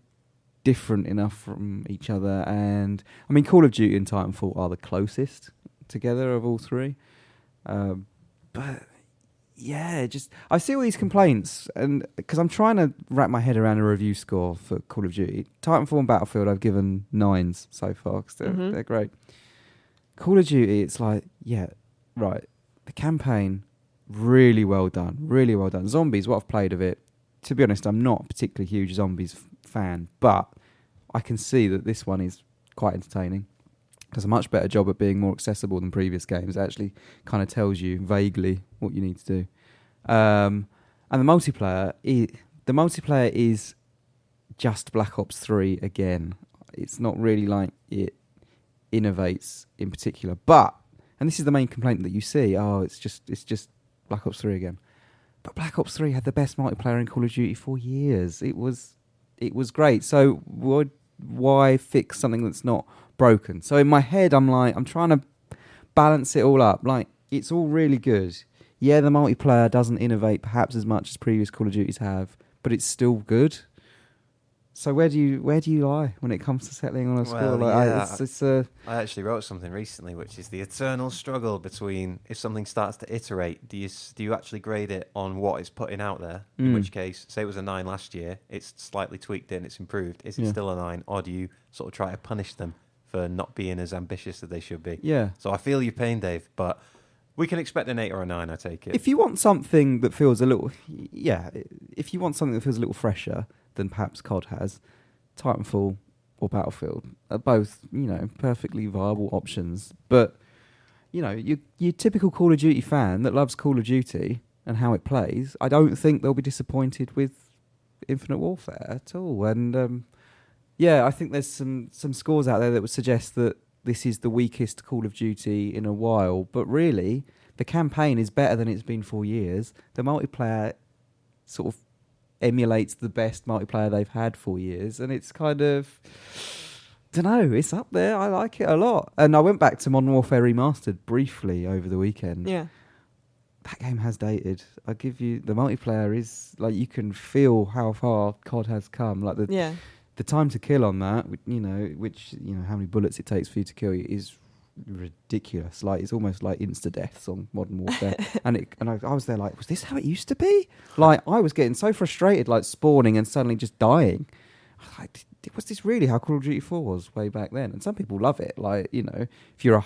C: different enough from each other. And I mean, Call of Duty and Titanfall are the closest together of all three. But yeah, I see all these complaints, and because I'm trying to wrap my head around a review score for Call of Duty, Titanfall and Battlefield, I've given 9s so far because they're great. Call of Duty, it's like, yeah, right, the campaign. Really well done. Really well done. Zombies, what I've played of it, to be honest, I'm not a particularly huge Zombies fan, but I can see that this one is quite entertaining. Does a much better job at being more accessible than previous games. It actually kind of tells you vaguely what you need to do. And the multiplayer is just Black Ops 3 again. It's not really like it innovates in particular, but, and this is the main complaint that you see, it's just Black Ops 3 again. But Black Ops 3 had the best multiplayer in Call of Duty for years. It was great. So why fix something that's not broken? So in my head, I'm trying to balance it all up. Like, it's all really good. Yeah, the multiplayer doesn't innovate perhaps as much as previous Call of Duties have, but it's still good. So where do you lie when it comes to settling on a score?
B: I actually wrote something recently, which is the eternal struggle between, if something starts to iterate, do you actually grade it on what it's putting out there? In which case, say it was a 9 last year, it's slightly tweaked it and it's improved. Is it still a 9, or do you sort of try to punish them for not being as ambitious as they should be?
C: Yeah.
B: So I feel your pain, Dave, but we can expect an 8 or a 9, I take it.
C: If you want something that feels a little, fresher than perhaps COD has, Titanfall or Battlefield are both, perfectly viable options. But, your typical Call of Duty fan that loves Call of Duty, and how it plays, I don't think they'll be disappointed with Infinite Warfare at all. And I think there's some scores out there that would suggest that this is the weakest Call of Duty in a while. But really, the campaign is better than it's been for years. The multiplayer sort of emulates the best multiplayer they've had for years, and it's kind of, don't know, it's up there. I like it a lot. And I went back to Modern Warfare Remastered briefly over the weekend.
A: Yeah.
C: That game has dated. I give you, the multiplayer is like, you can feel how far COD has come. Like the time to kill on that, which how many bullets it takes for you to kill you is ridiculous. Like, it's almost like insta deaths on Modern Warfare. and I was there like, was this how it used to be? Like, I was getting so frustrated, like spawning and suddenly just dying. I was like, was this really how Call of Duty 4 was way back then? And some people love it. Like, if you're a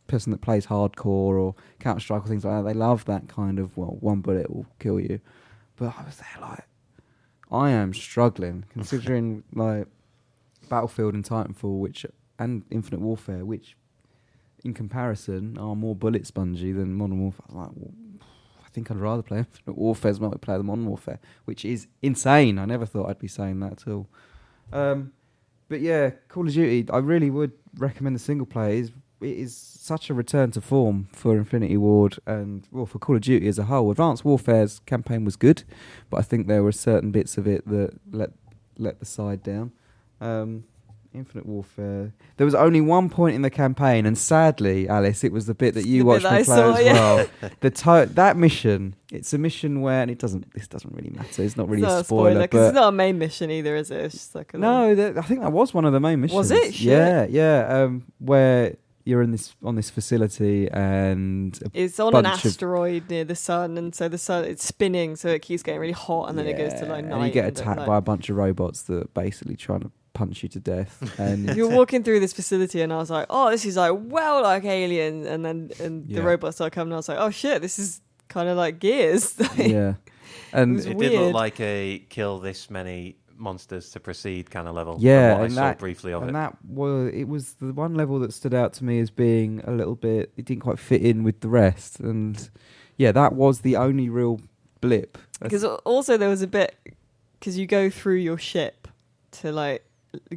C: person that plays hardcore or Counter-Strike or things like that, they love that kind of, one bullet will kill you. But I was there like, I am struggling, considering like Battlefield and Titanfall, and Infinite Warfare, which in comparison are more bullet spongy than Modern Warfare. I was like, I think I'd rather play Infinite Warfare's multiplayer than Modern Warfare, which is insane. I never thought I'd be saying that at all. But yeah, Call of Duty, I really would recommend the single player. It is such a return to form for Infinity Ward and for Call of Duty as a whole. Advanced Warfare's campaign was good, but I think there were certain bits of it that let the side down. Infinite Warfare. There was only one point in the campaign, and sadly, Alice, it was the bit that you watched me play as well. That mission, it's a mission where, and this doesn't really matter. It's not really a spoiler,
A: because it's not a main mission either, is it? It's just like
C: I think that was one of the main missions.
A: Was it?
C: Yeah. Where you're on this facility, and
A: it's on an asteroid near the sun, and so the sun, it's spinning, so it keeps getting really hot, and then it goes to like night.
C: And you get attacked by a bunch of robots that are basically trying to punch you to death. And
A: you're walking through this facility, and I was like, oh, this is like like Alien, and then the robots start coming, and I was like, oh shit, this is kind of like Gears.
C: Yeah. And
B: it did look like a kill this many monsters to proceed kind of level.
C: Yeah,
B: and I saw briefly of it.
C: And it was the one level that stood out to me as being a little bit, it didn't quite fit in with the rest. And yeah, that was the only real blip.
A: Because also there was a bit, because you go through your ship to like,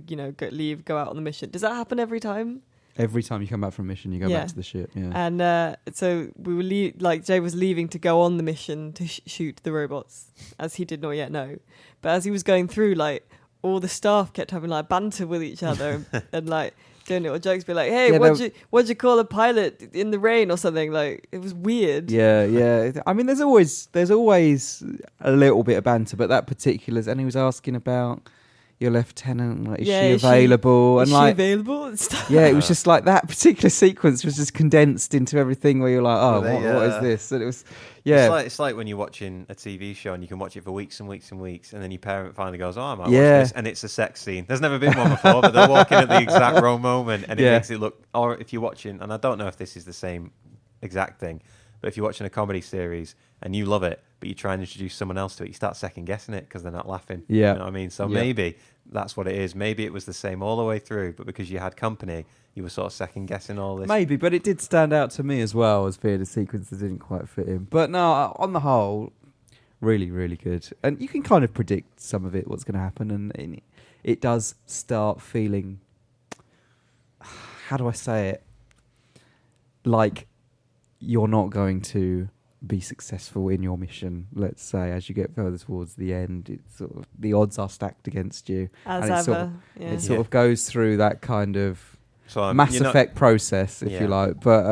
A: go out on the mission. Does that happen every time?
C: Every time you come back from a mission, you go back to the ship. Yeah.
A: And so we were Jay was leaving to go on the mission to shoot the robots, as he did not yet know. But as he was going through, like, all the staff kept having like banter with each other and like doing little jokes, be like, "Hey, what'd you call a pilot in the rain?" or something. Like, it was weird.
C: Yeah. I mean, there's always a little bit of banter, but that particular, and he was asking about your lieutenant, like, is she available?
A: Is she available and stuff?
C: Yeah, it was just like that particular sequence was just condensed into everything where you're like, oh, what is this? And it was,
B: It's like when you're watching a TV show and you can watch it for weeks and weeks and weeks, and then your parent finally goes, oh, I might watch this, and it's a sex scene. There's never been one before, but they're walking at the exact wrong moment, and it makes it look, or if you're watching, and I don't know if this is the same exact thing, but if you're watching a comedy series and you love it, but you try and introduce someone else to it, you start second guessing it because they're not laughing.
C: Yeah.
B: You know what I mean? So maybe that's what it is. Maybe it was the same all the way through, but because you had company, you were sort of second guessing all this.
C: Maybe, but it did stand out to me as well as being a sequence that didn't quite fit in. But no, on the whole, really, really good. And you can kind of predict some of it, what's going to happen, and it does start feeling, how do I say it? Like you're not going to be successful in your mission, let's say, as you get further towards the end. It's sort of, the odds are stacked against you,
A: as
C: and
A: ever.
C: It sort of goes through that kind of
B: So
C: Mass Effect process, if you like. But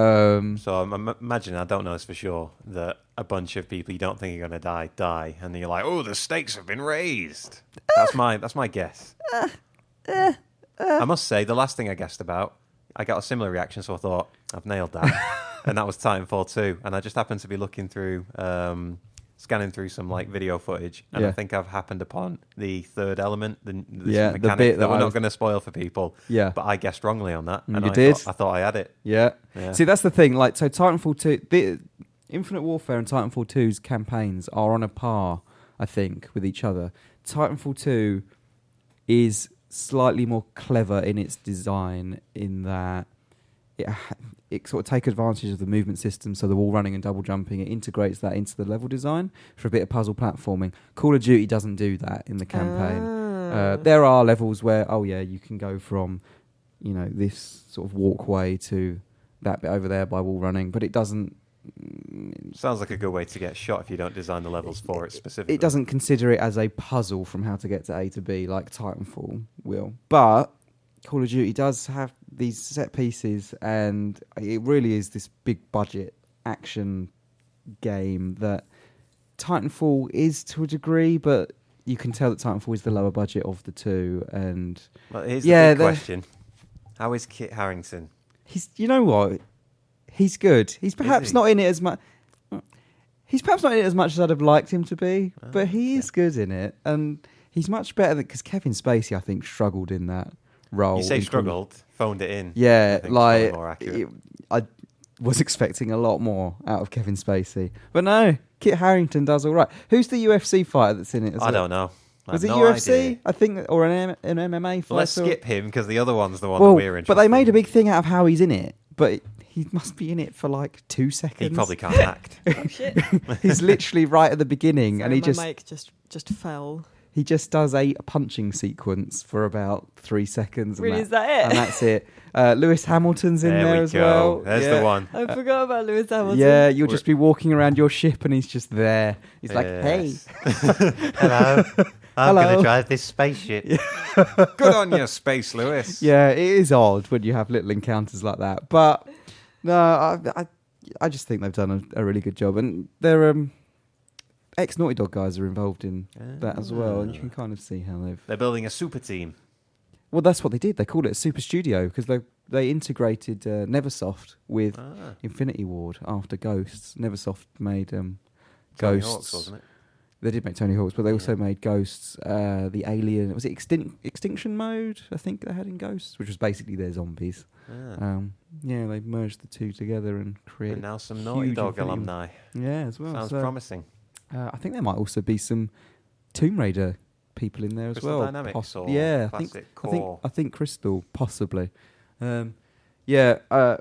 B: so I'm imagining, I don't know this for sure, that a bunch of people you don't think are going to die, and then you're like, oh, the stakes have been raised. That's my guess. I must say, the last thing I guessed about, I got a similar reaction, so I thought, I've nailed that. And that was Titanfall 2. And I just happened to be looking through, scanning through some like video footage, and I think I've happened upon the third element, the mechanic the bit that we're not going to spoil for people. Yeah. But I guessed wrongly on that. And I thought I had it.
C: Yeah. See, that's the thing. Like, so Titanfall 2, Infinite Warfare and Titanfall 2's campaigns are on a par, I think, with each other. Titanfall 2 is slightly more clever in its design, in that it sort of take advantage of the movement system, so the wall running and double jumping. It integrates that into the level design for a bit of puzzle platforming. Call of Duty doesn't do that in the campaign. There are levels where, you can go from, this sort of walkway to that bit over there by wall running, but it doesn't.
B: Sounds like a good way to get shot if you don't design the levels for it specifically.
C: It doesn't consider it as a puzzle from how to get to A to B like Titanfall will. But Call of Duty does have these set pieces, and it really is this big budget action game that Titanfall is to a degree, but you can tell that Titanfall is the lower budget of the two. And
B: well, here's the big question: how is Kit Harington?
C: You know what? He's good. He's perhaps not in it as much. He's perhaps not in it as much as I'd have liked him to be, but he is good in it, and he's much better because Kevin Spacey, I think, struggled in that role.
B: You say struggled, phoned it in.
C: Yeah,
B: like
C: I was expecting a lot more out of Kevin Spacey, but no, Kit Harington does all right. Who's the UFC fighter that's in it?
B: I don't know.
C: Was it
B: no
C: UFC?
B: Idea.
C: I think, or an MMA fighter.
B: Well, let's skip him because the other one's the one that we're interested in.
C: But they made a big thing out of how he's in it, but he must be in it for like 2 seconds.
B: He probably can't act.
A: Oh, shit.
C: He's literally right at the beginning,
A: Sorry,
C: and he
A: my mic just fell.
C: He just does a punching sequence for about 3 seconds.
A: Really, is that it?
C: And that's it. Lewis Hamilton's in there as well.
B: There's the one.
A: I forgot about Lewis Hamilton.
C: Yeah, you'll just be walking around your ship, and he's just there. He's like, "Hey,
B: hello, I'm going to drive this spaceship."
D: Good on you, Space Lewis.
C: Yeah, it is odd when you have little encounters like that, but no, I just think they've done a really good job, and they're ex Naughty Dog guys are involved in that as well, and you can kind of see how
B: they're building a super team.
C: Well, that's what they did. They called it a super studio because they integrated Neversoft with Infinity Ward after Ghosts. Neversoft made Ghosts.
B: Tony Hawk's, wasn't it?
C: They did make Tony Hawk's, but they also made Ghosts. The Alien, was it Extinction Mode? I think they had in Ghosts, which was basically their zombies. They merged the two together and created.
B: And now some Naughty Dog alumni.
C: Yeah, as well.
B: Sounds promising.
C: I think there might also be some Tomb Raider people in there
B: Crystal
C: as well.
B: Dynamics or
C: yeah,
B: Classic Core.
C: I think Crystal possibly.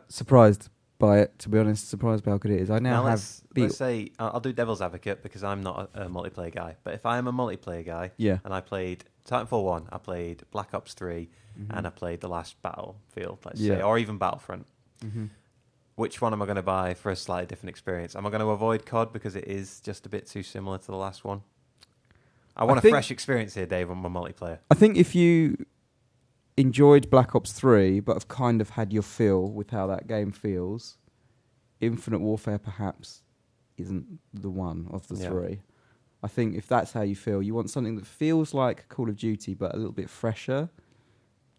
C: Surprised by it, to be honest. Surprised by how good it is. I now have.
B: Let's say I'll do devil's advocate because I'm not a multiplayer guy. But if I am a multiplayer guy, and I played Titanfall 1, I played Black Ops 3, and I played the last Battlefield, let's say, or even Battlefront. Which one am I going to buy for a slightly different experience? Am I going to avoid COD because it is just a bit too similar to the last one? I want a fresh experience here, Dave, on my multiplayer.
C: I think if you enjoyed Black Ops 3 but have kind of had your fill with how that game feels, Infinite Warfare perhaps isn't the one of the three. I think if that's how you feel, you want something that feels like Call of Duty but a little bit fresher,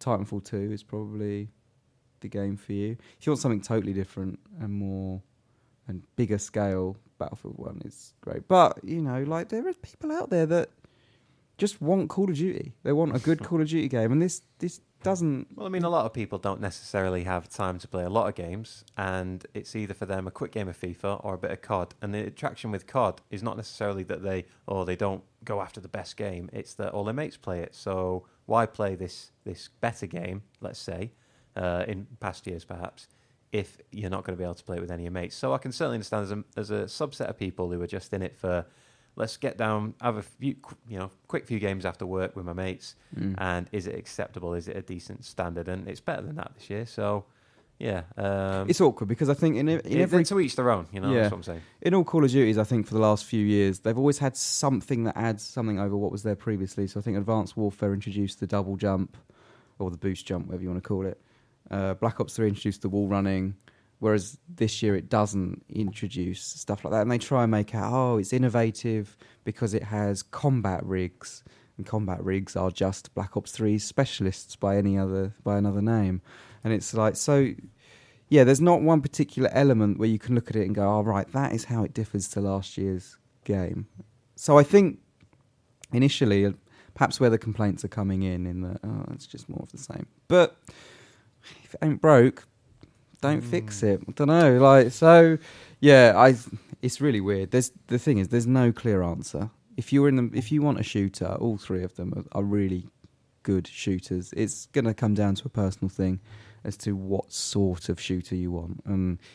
C: Titanfall 2 is probably the game for you. If you want something totally different and more and bigger scale, Battlefield 1 is great. But, there are people out there that just want Call of Duty. They want a good Call of Duty game, and this doesn't.
B: Well, I mean, a lot of people don't necessarily have time to play a lot of games, and it's either for them a quick game of FIFA or a bit of COD. And the attraction with COD is not necessarily that they don't go after the best game. It's that all their mates play it. So why play this better game, let's say, in past years perhaps, if you're not going to be able to play it with any of your mates? So I can certainly understand there's a subset of people who are just in it for, let's get down, have a few, quick few games after work with my mates, and is it acceptable? Is it a decent standard? And it's better than that this year. So,
C: it's awkward because I think in every
B: to each their own. That's what I'm saying.
C: In all Call of Duties, I think for the last few years, they've always had something that adds something over what was there previously. So I think Advanced Warfare introduced the double jump, or the boost jump, whatever you want to call it. Black Ops 3 introduced the wall running. Whereas this year it doesn't introduce stuff like that. And they try and make out, it's innovative because it has combat rigs. And combat rigs are just Black Ops 3 specialists by another name. And it's like, there's not one particular element where you can look at it and go, right, that is how it differs to last year's game. So I think initially, perhaps where the complaints are coming in that, it's just more of the same. But if it ain't broke, don't fix it. I don't know. It's really weird. The thing is, there's no clear answer. If you want a shooter, all three of them are really good shooters. It's going to come down to a personal thing as to what sort of shooter you want.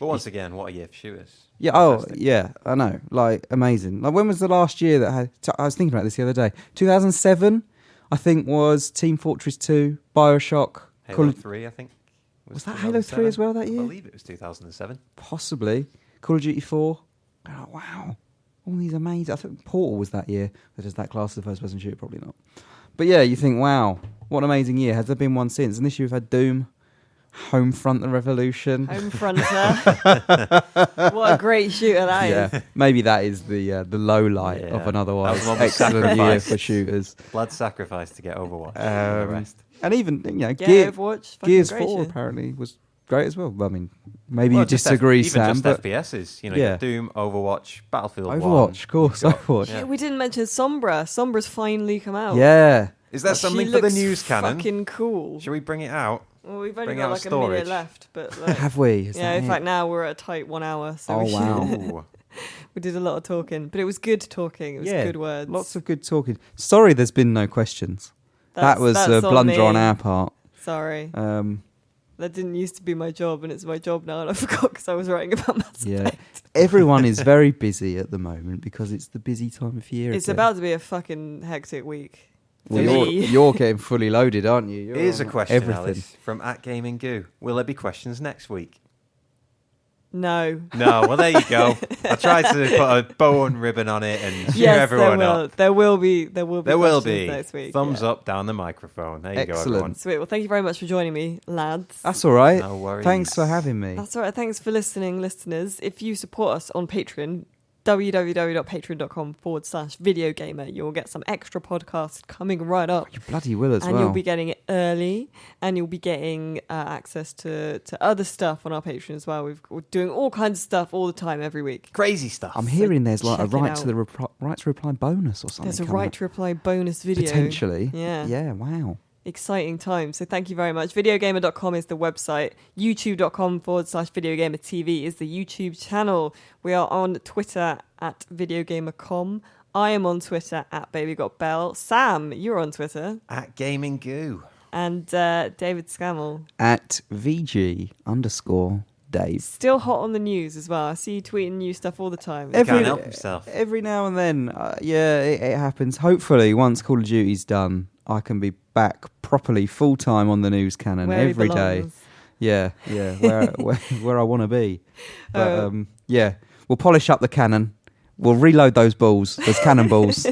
B: But once again, what are your shooters?
C: Yeah.
B: Fantastic.
C: Oh, yeah. I know. Like, amazing. Like, when was the last year that had? I was thinking about this the other day. 2007, I think, was Team Fortress 2, BioShock,
B: Halo 3, I think.
C: Was that Halo 3 as well that year?
B: I believe it was 2007.
C: Possibly. Call of Duty 4. Oh, wow. All these amazing. I think Portal was that year. But is that class of first-person shooter? Probably not. But yeah, you think, wow, what an amazing year. Has there been one since? And this year we've had Doom, Homefront: The Revolution.
A: Homefronter. What a great shooter that is.
C: Yeah, maybe that is the low light of an otherwise
B: That was
C: excellent year
B: sacrificed.
C: for shooters.
B: Blood sacrifice to get Overwatch. And the rest.
C: And even,
A: Yeah, Overwatch. fucking
C: Gears
A: great
C: 4
A: shit.
C: apparently was great as well. I mean, maybe
B: Well,
C: you
B: just
C: disagree,
B: even
C: Sam,
B: just
C: but
B: FPSs. You know,
C: yeah.
B: Doom, Overwatch, Battlefield 1.
C: Overwatch, of course,
B: You've got-
C: Overwatch.
B: yeah.
A: Yeah, we didn't mention Sombra. Sombra's finally come out.
C: Yeah.
B: Is there
A: She
B: something for the
A: looks
B: news canon?
A: Fucking cool.
B: Should we bring it out?
A: Well, we've only
B: bring
A: got
B: out
A: like a minute
B: storage?
A: left, but like,
C: Have we? Is
A: yeah.
C: that
A: In
C: it?
A: fact, now we're at a tight 1 hour. So
C: Oh,
A: we should-
C: wow.
B: Ooh.
A: we did a lot of talking, but it was good talking. It was
C: Yeah,
A: good words.
C: Lots of good talking. Sorry, there's been no questions. that was a
A: that's
C: blunder on
A: me.
C: our part.
A: Sorry,
C: Um,
A: that didn't used to be my job, and it's my job now, and I forgot because I was writing about Mass
C: yeah.
A: Effect.
C: Everyone is very busy at the moment because it's the busy time of year.
A: It's
C: again.
A: about to be a fucking hectic week.
C: Well,
A: for
C: you're,
A: me.
C: you're getting fully loaded, aren't you? You're
B: Here's a
C: on
B: question,
C: everything.
B: Alice, from @GamingGoo. Will there be questions next week?
A: No.
B: No. Well, there you go. I tried to put a bow and ribbon on it and cheer
A: Yes,
B: everyone
A: there will.
B: up.
A: There will be. There will be.
B: There will
A: questions
B: be.
A: next week.
B: Thumbs
A: yeah.
B: up down the microphone. There you go,
C: Excellent.
B: everyone.
A: Sweet. Well, thank you very much for joining me, lads.
C: That's all right.
B: No worries.
C: Thanks for having me.
A: That's all right. Thanks for listening, listeners. If you support us on Patreon, www.patreon.com/VideoGamer, you'll get some extra podcasts coming right up.
C: You bloody will as
A: And
C: well.
A: you'll be getting it early, and you'll be getting access to other stuff on our Patreon as well. We're doing all kinds of stuff all the time, every week.
B: Crazy stuff.
C: I'm hearing there's like a
A: check it
C: right
A: out.
C: to the right to reply bonus or something.
A: There's a
C: coming
A: right
C: up.
A: to reply bonus video.
C: Potentially.
A: Yeah.
C: Yeah. Wow.
A: Exciting times. So thank you very much. VideoGamer.com is the website. YouTube.com/VideogamerTV is the YouTube channel. We are on Twitter @VideoGamer.com. I am on Twitter @BabyGotBell. Sam, you're on Twitter.
B: @GamingGoo.
A: And David Scammell.
C: At VG_Dave.
A: Still hot on the news as well. I see you tweeting new stuff all the time.
B: He can't help himself.
C: Every now and then, yeah, it happens. Hopefully, once Call of Duty's done, I can be back properly full time on the news canon
A: Where he
C: every day.
A: belongs.
C: Yeah, where I want to be. But
A: Oh.
C: yeah, we'll polish up the cannon. We'll reload those balls, those cannonballs,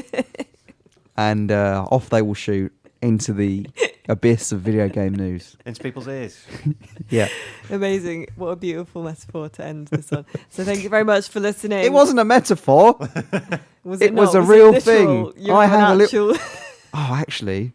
C: and off they will shoot into the abyss of video game news.
B: Into people's ears.
C: Yeah,
A: Amazing. What a beautiful metaphor to end this on. So thank you very much for listening.
C: it wasn't a metaphor.
A: Was
C: it
A: not?
C: was a
A: it
C: real
A: literal?
C: thing.
A: You
C: I
A: have
C: have a
A: an
C: little-
A: actual...
C: Oh, actually,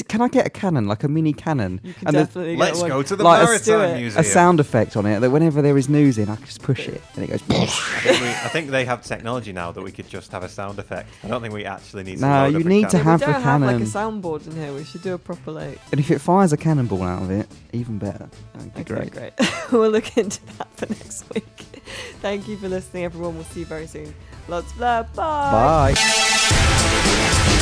C: can I get a cannon, like a mini cannon?
A: You can
C: And the-
A: definitely
B: Let's
A: get one.
B: go to the
C: Like a-
A: Let's do
B: Maritime
A: it.
B: Museum.
C: a sound effect on it that whenever there is news in, I can just push it and it goes.
B: I think they have technology now that we could just have a sound effect. I don't think we actually need to.
C: No,
B: load
C: you
B: up a
C: need to
B: cannon.
C: have
A: we
C: the
A: don't have like a
C: cannon.
A: soundboard in here. We should do a proper like.
C: And if it fires a cannonball out of it, even better. That'd be
A: Okay,
C: great.
A: great. We'll look into that for next week. Thank you for listening, everyone. We'll see you very soon. Lots of love. Bye.
C: Bye.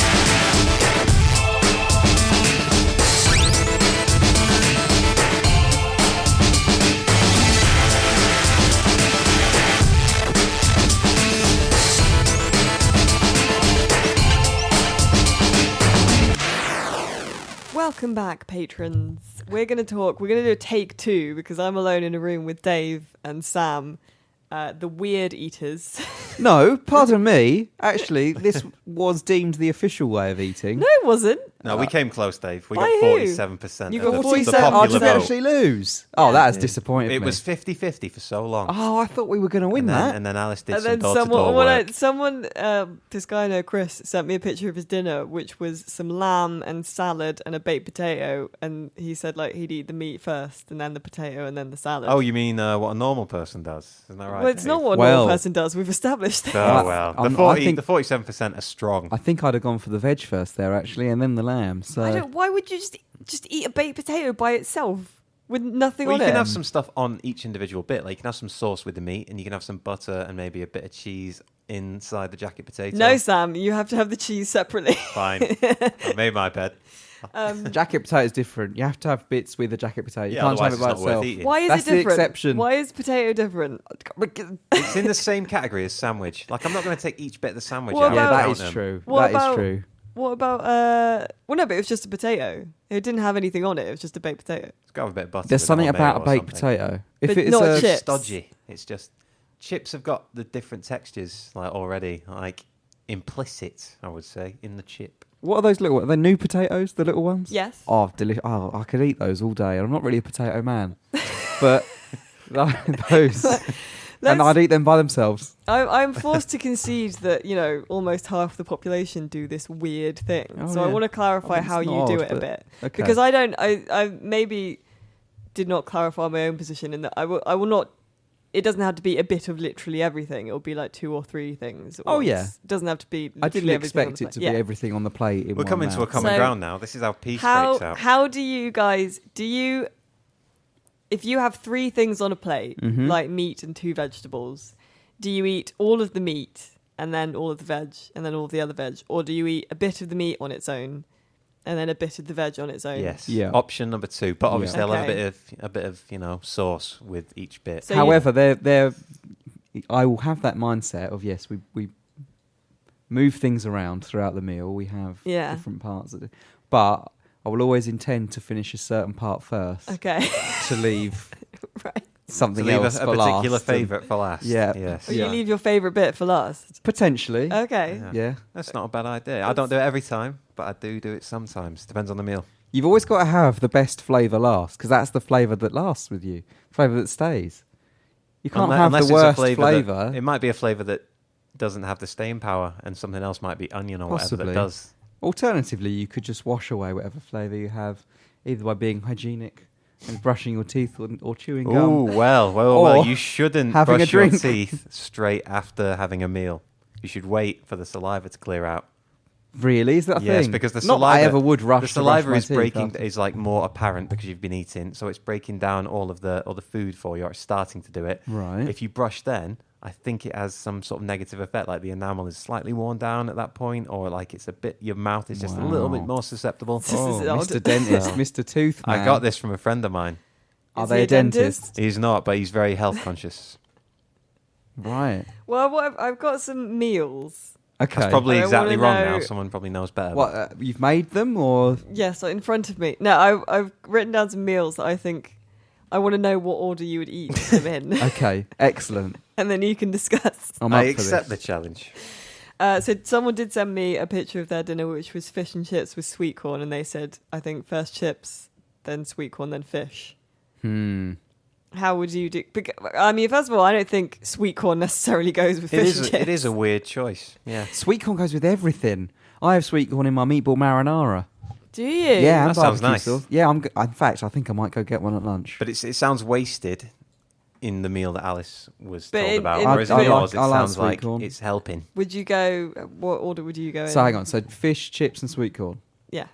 A: Welcome back, patrons. We're going to do a take 2 because I'm alone in a room with Dave and Sam, the Weird Eaters.
C: No, pardon me. Actually, this was deemed the official way of eating.
A: No, it wasn't.
B: No, we came close, Dave. We
A: By
B: got
A: who?
B: 47%.
A: You
B: of
A: got
B: the
A: 47.
C: Oh,
B: popular
C: did they
B: vote.
C: actually lose? Oh, that has disappointed
B: It
C: me.
B: was 50-50 for so long.
C: Oh, I thought we were going to win
B: and then,
C: that.
B: and then Alice did
A: And
B: some
A: then
B: door-to-door work.
A: this guy I know, Chris, sent me a picture of his dinner, which was some lamb and salad and a baked potato. And he said like he'd eat the meat first and then the potato and then the salad.
B: Oh, you mean what a normal person does? Isn't that right?
A: well, it's not
B: Dave?
A: what a
C: Well-
A: normal person does. We've established that.
B: Oh, well.
C: I think-
B: The 47% are strong.
C: I think I'd have gone for the veg first there, actually, and then the lamb. So
A: Why would you just eat a baked potato by itself with nothing
B: Well,
A: on
B: you
A: it?
B: can have some stuff on each individual bit. Like you can have some sauce with the meat, and you can have some butter and maybe a bit of cheese inside the jacket potato.
A: No, Sam, you have to have the cheese separately.
B: Fine. I made my bed.
C: A jacket potato is different. You have to have bits with a jacket potato. You
B: Yeah,
C: can't have
B: otherwise
C: it by
B: it's not worth
C: itself.
B: eating.
A: Why is
C: That's
A: it
C: the
A: different?
C: exception.
A: Why is potato different?
B: It's in the same category as sandwich. Like, I'm not going to take each bit of the sandwich
A: What
B: out.
C: Yeah,
A: about-
C: that
B: and
C: is
B: count them.
C: true.
A: What
C: That is
A: about-
C: true.
A: What about well, no, but it was just a potato. It didn't have anything on it. It was just a baked potato.
B: It's got a bit of butter.
C: There's
B: with it,
C: something
B: or
C: about a
B: mayo or
C: baked
B: something.
C: potato. If
A: But
C: it's
A: not
C: a
A: chips.
B: Stodgy. It's just chips have got the different textures like already, like implicit, I would say, in the chip.
C: what are those little? Are they new potatoes? The little ones?
A: Yes.
C: Oh, delicious! Oh, I could eat those all day. I'm not really a potato man, but those, and I'd eat them by themselves.
A: I'm forced to concede that almost half the population do this weird thing.
C: Oh,
A: So I
C: yeah.
A: want to clarify
C: I mean,
A: how
C: it's
A: you
C: not
A: do
C: odd,
A: it a
C: but-
A: bit
C: Okay.
A: because I maybe did not clarify my own position in that I will not. It doesn't have to be a bit of literally everything. It'll be like 2 or 3 things. At
C: Oh,
A: once.
C: yeah.
A: It doesn't have to be.
C: I
A: literally
C: didn't
A: everything on
C: expect
A: the
C: it to
A: plate.
C: be
A: Yeah.
C: everything on the plate. In
B: We're
C: one
B: coming to a
C: mouth.
B: common
A: So,
B: ground now. This is how peace
A: How
B: breaks out.
A: how do you guys if you have 3 things on a plate,
C: Mhm.
A: like meat and 2 vegetables, do you eat all of the meat and then all of the veg and then all of the other veg, or do you eat a bit of the meat on its own and then a bit of the veg on its own?
B: Yes.
C: Yeah.
B: Option number 2, but obviously
A: Yeah.
B: I'll have
A: Okay.
B: a bit of sauce with each bit.
A: So
C: However, I will have that mindset of yes, we move things around throughout the meal. We have
A: Yeah.
C: different parts, but I will always intend to finish a certain part first
A: Okay.
C: to leave
A: Right.
B: To
C: something
B: leave
C: else
B: a
C: for
B: particular
C: last. and-
B: favourite for last.
C: Yeah.
B: Yes.
A: So
C: Yeah.
A: you leave your favourite bit for last.
C: Potentially,
A: Okay.
B: Yeah.
C: yeah.
B: That's not a bad idea. I don't do it every time, but I do it sometimes. Depends on the meal.
C: You've always got to have the best flavour last because that's the flavour that lasts with you, flavour that stays. You can't have
B: Unless
C: the
B: it's a
C: worst
B: flavour
C: flavour.
B: It might be a flavour that doesn't have the staying power, and something else might be onion or whatever
C: Possibly.
B: that does.
C: Alternatively, you could just wash away whatever flavour you have, either by being hygienic and brushing your teeth or chewing
B: Oh
C: gum.
B: well.
C: Or
B: You shouldn't
C: having
B: brush
C: a
B: your
C: drink.
B: teeth straight after having a meal. You should wait for the saliva to clear out.
C: Really? Is that a
B: Yes,
C: thing?
B: because the
C: Not that I
B: saliva-
C: ever would rush
B: The
C: to
B: saliva
C: brush my
B: is
C: teeth
B: breaking
C: after.
B: is like more apparent because you've been eating, so it's breaking down all the food for you, or it's starting to do it.
C: Right.
B: If you brush then, I think it has some sort of negative effect, like the enamel is slightly worn down at that point, or like it's a bit, your mouth is just a little bit
C: Wow.
B: more susceptible.
A: This is
C: Oh,
A: odd.
C: Mr. Dentist,
B: So-
C: Mr. Toothman.
B: I got this from a friend of mine.
C: Are
A: Is
C: they
A: he
C: a dentist?
B: He's not, but he's very health conscious.
C: Right.
A: Well, I've got some meals.
C: Okay.
B: That's probably
A: I
B: exactly
A: wanna
B: wrong now.
A: know-
B: Someone probably knows better.
C: What, you've made them or?
A: Yes, in front of me. No, I've written down some meals that I think I want to know what order you would eat them in,
C: Okay, excellent.
A: and then you can discuss.
C: I'm
B: I
C: up for
B: accept the
C: this.
B: challenge.
A: So someone did send me a picture of their dinner, which was fish and chips with sweet corn, and they said, I think first chips, then sweet corn, then fish. How would you do? I mean, first of all, I don't think sweet corn necessarily goes with fish and chips.
B: It is a weird choice. Yeah.
C: Sweet corn goes with everything. I have sweet corn in my meatball marinara.
A: Do you?
C: Yeah, and
B: That sounds
C: barbecue
B: nice.
C: sauce. Yeah, in fact, I think I might go get one at lunch.
B: But it sounds wasted in the meal that Alice was
A: But
B: told
A: in-
B: about.
A: in-
B: Whereas in
A: I
B: yours,
C: like
B: it sounds
C: sweet
B: like
C: corn.
B: it's helping.
A: Would you go? What order would you go in?
C: So hang on. So fish, chips, and sweet corn.
A: Yeah.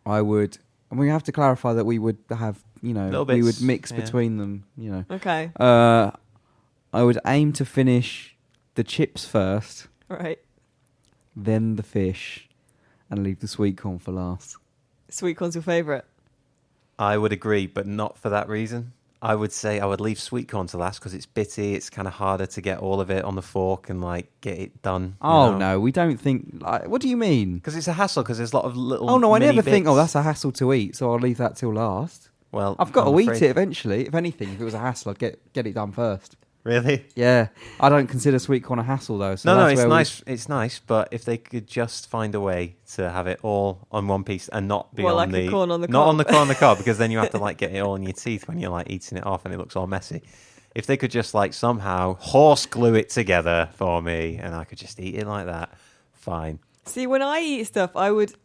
C: I would, and we have to clarify that we would have,
B: Little
C: we would
B: bits,
C: mix
B: yeah.
C: between them.
A: Okay.
C: I would aim to finish the chips first,
A: Right.
C: then the fish, and leave the sweet corn for last.
A: Sweet corn's your favourite.
B: I would agree, but not for that reason. I would say I would leave sweet corn to last because it's bitty. It's kind of harder to get all of it on the fork and like get it done.
C: Oh no, we don't think. What do you mean?
B: Because it's a hassle. Because there's a lot of little.
C: Oh no, I
B: mini
C: never think. Oh,
B: bits.
C: that's a hassle to eat, so I'll leave that till last.
B: Well,
C: I've got
B: I'm
C: to eat
B: afraid-
C: it eventually. If anything, if it was a hassle, I'd get it done first.
B: Really?
C: Yeah, I don't consider sweet corn a hassle though. So
B: No,
C: that's
B: it's
C: where
B: nice. It's nice, but if they could just find a way to have it all on one piece and not be
A: Well,
B: on
A: like a
B: the
A: corn on the
B: not
A: cob.
B: on the corn on the cob, because then you have to like get it all in your teeth when you're like eating it off and it looks all messy. If they could just like somehow horse glue it together for me and I could just eat it like that, fine.
A: See, when I eat stuff, I wouldn't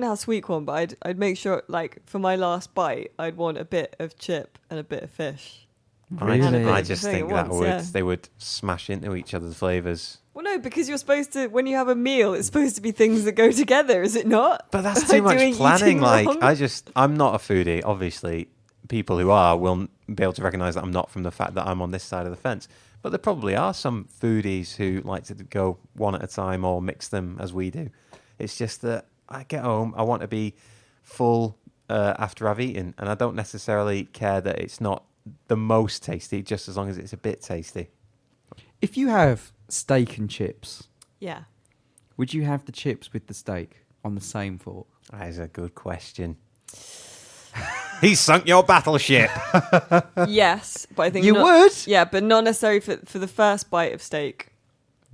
A: have sweet corn, but I'd make sure, like, for my last bite, I'd want a bit of chip and a bit of fish.
C: Really?
B: I just
A: Thing
B: think
A: at
B: that
A: once,
B: they would smash into each other's flavors.
A: Well, no, because you're supposed to, when you have a meal, it's supposed to be things that go together, is it not?
B: But that's
A: Am I
B: too much
A: doing
B: planning.
A: eating
B: Like,
A: wrong?
B: I'm not a foodie. Obviously, people who are will be able to recognize that I'm not from the fact that I'm on this side of the fence. But there probably are some foodies who like to go one at a time or mix them as we do. It's just that I get home, I want to be full after I've eaten, and I don't necessarily care that it's not the most tasty, just as long as it's a bit tasty.
C: If you have steak and chips,
A: Yeah.
C: would you have the chips with the steak on the same fork?
B: That is a good question. He's sunk your battleship.
A: Yes, but I think
C: You
A: not,
C: would?
A: Yeah, but not necessarily for the first bite of steak.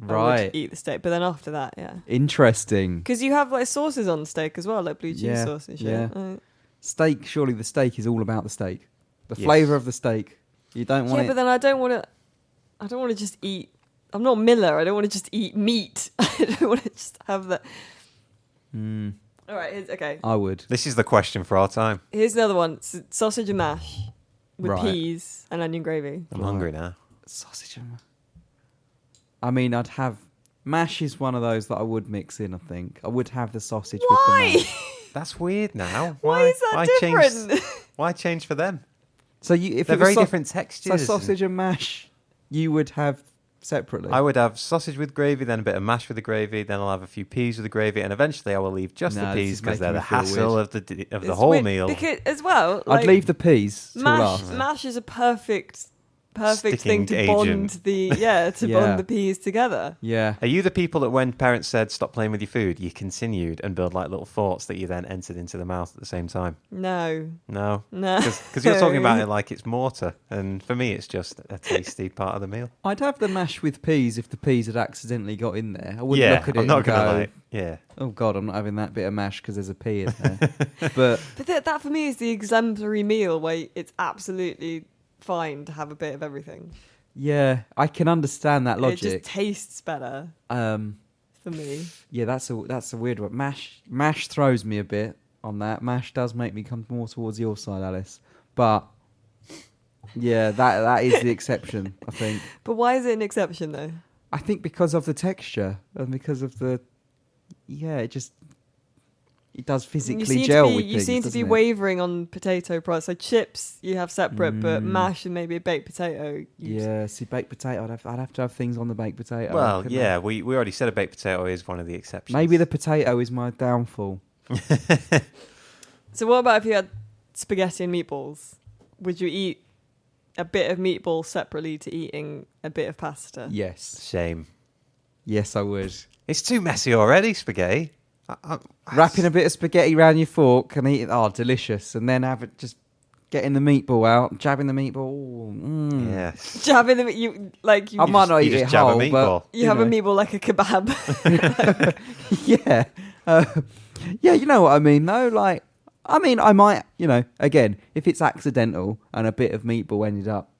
A: I would
C: Right.
A: eat the steak, but then after that, yeah.
C: Interesting.
A: Because you have like sauces on the steak as well, like blue cheese
C: Yeah,
A: sauce and shit.
C: yeah. Steak, surely the steak is all about the steak. The
B: Yes.
C: flavour of the steak. You don't want
A: Yeah, but then I don't want to just eat. I'm not Miller. I don't want to just eat meat. I don't want to just have that.
C: Mm,
A: All right, okay.
C: I would.
B: This is the question for our time.
A: Here's another one: sausage and mash with
C: Right.
A: peas and onion gravy.
B: I'm
C: Right.
B: hungry now.
C: Sausage and... I mean, I'd have... Mash is one of those that I would mix in, I think. I would have the sausage with the
A: Why?
C: mash.
B: That's weird now.
A: Why is that different?
B: Change, why change for them?
C: So you, if
B: They're
C: it was
B: very
C: sau-
B: different
C: So
B: textures.
C: sausage and mash, you would have separately.
B: I would have sausage with gravy, then a bit of mash with the gravy, then I'll have a few peas with the gravy, and eventually I will leave just
C: No,
B: the
C: this
B: peas
C: is
B: because they're
C: making
B: the
C: me feel
B: hassle
C: weird.
B: of the
A: It's
B: whole
A: weird
B: meal.
A: because, as well,
C: I'd leave the peas till
A: mash.
C: last.
A: Mash is a perfect
B: Sticking
A: thing to
B: agent.
A: bond the
C: Yeah.
A: bond the peas together.
C: Yeah.
B: Are you the people that when parents said stop playing with your food, you continued and build like little forts that you then entered into the mouth at the same time?
A: No,
B: No.
A: no.
B: Because you're talking about it like it's mortar, and for me it's just a tasty part of the meal.
C: I'd have the mash with peas if the peas had accidentally got in there. I wouldn't
B: Yeah,
C: look at it
B: I'm not
C: and
B: going to
C: go,
B: lie. Yeah.
C: oh God, I'm not having that bit of mash because there's a pea in there. But
A: But that for me is the exemplary meal where it's absolutely fine to have a bit of everything.
C: yeah, I can understand that
A: It
C: logic.
A: just tastes better for me.
C: Yeah, that's a weird one. Mash throws me a bit on that. Mash does make me come more towards your side, Alice. But yeah, that is the exception, I think.
A: But why is it an exception though?
C: I think because of the texture and because of the it does physically gel with things.
A: You seem to
C: doesn't
A: be
C: it?
A: wavering on potato products. So chips you have separate, but mash and maybe a baked potato.
C: Yeah, see, baked potato. I'd have to have things on the baked potato.
B: Well,
C: couldn't
B: yeah,
C: I?
B: we already said a baked potato is one of the exceptions.
C: Maybe the potato is my downfall.
A: So what about if you had spaghetti and meatballs? Would you eat a bit of meatball separately to eating a bit of pasta?
C: Yes,
B: Shame.
C: yes, I would.
B: It's too messy already, spaghetti.
C: Wrapping a bit of spaghetti around your fork and eating, delicious. And then have it just getting the meatball out, jabbing the meatball.
B: Yes.
A: Jabbing them,
C: I might not
B: you
C: eat
B: just
C: it
B: jab a
C: whole,
B: meatball.
C: but
A: you have
C: know.
A: a meatball like a kebab.
C: Yeah. Yeah, you know what I mean, though. Like, I mean, I might, again, if it's accidental and a bit of meatball ended up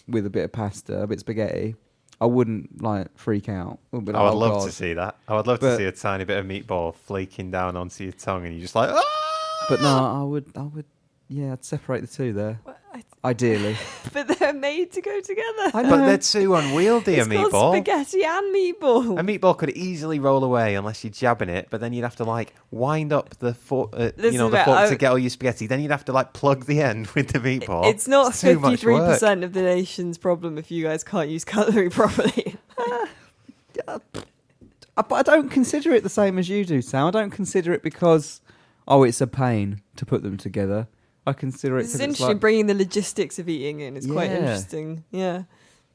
C: with a bit of pasta, a bit of spaghetti, I wouldn't, freak out.
B: I would love to see that. I would love to
C: But-
B: see a tiny bit of meatball flaking down onto your tongue and you're just like, ah!
C: But no, I would, yeah, I'd separate the two there. Ideally.
A: But they're made to go together.
C: I
B: But
C: know.
B: they're too unwieldy,
A: It's
B: a
A: called
B: meatball.
A: spaghetti and meatball.
B: A meatball could easily roll away unless you're jabbing it, but then you'd have to wind up the fork, the fork to get all your spaghetti. Then you'd have to plug the end with the meatball.
A: It's not
B: too much work.
A: 53% of the nation's problem if you guys can't use cutlery properly.
C: But I don't consider it the same as you do, Sam. I don't consider it because, it's a pain to put them together. I consider it
A: It's
C: because
A: interesting bringing the logistics of eating in. It's quite
C: Yeah.
A: interesting. Yeah.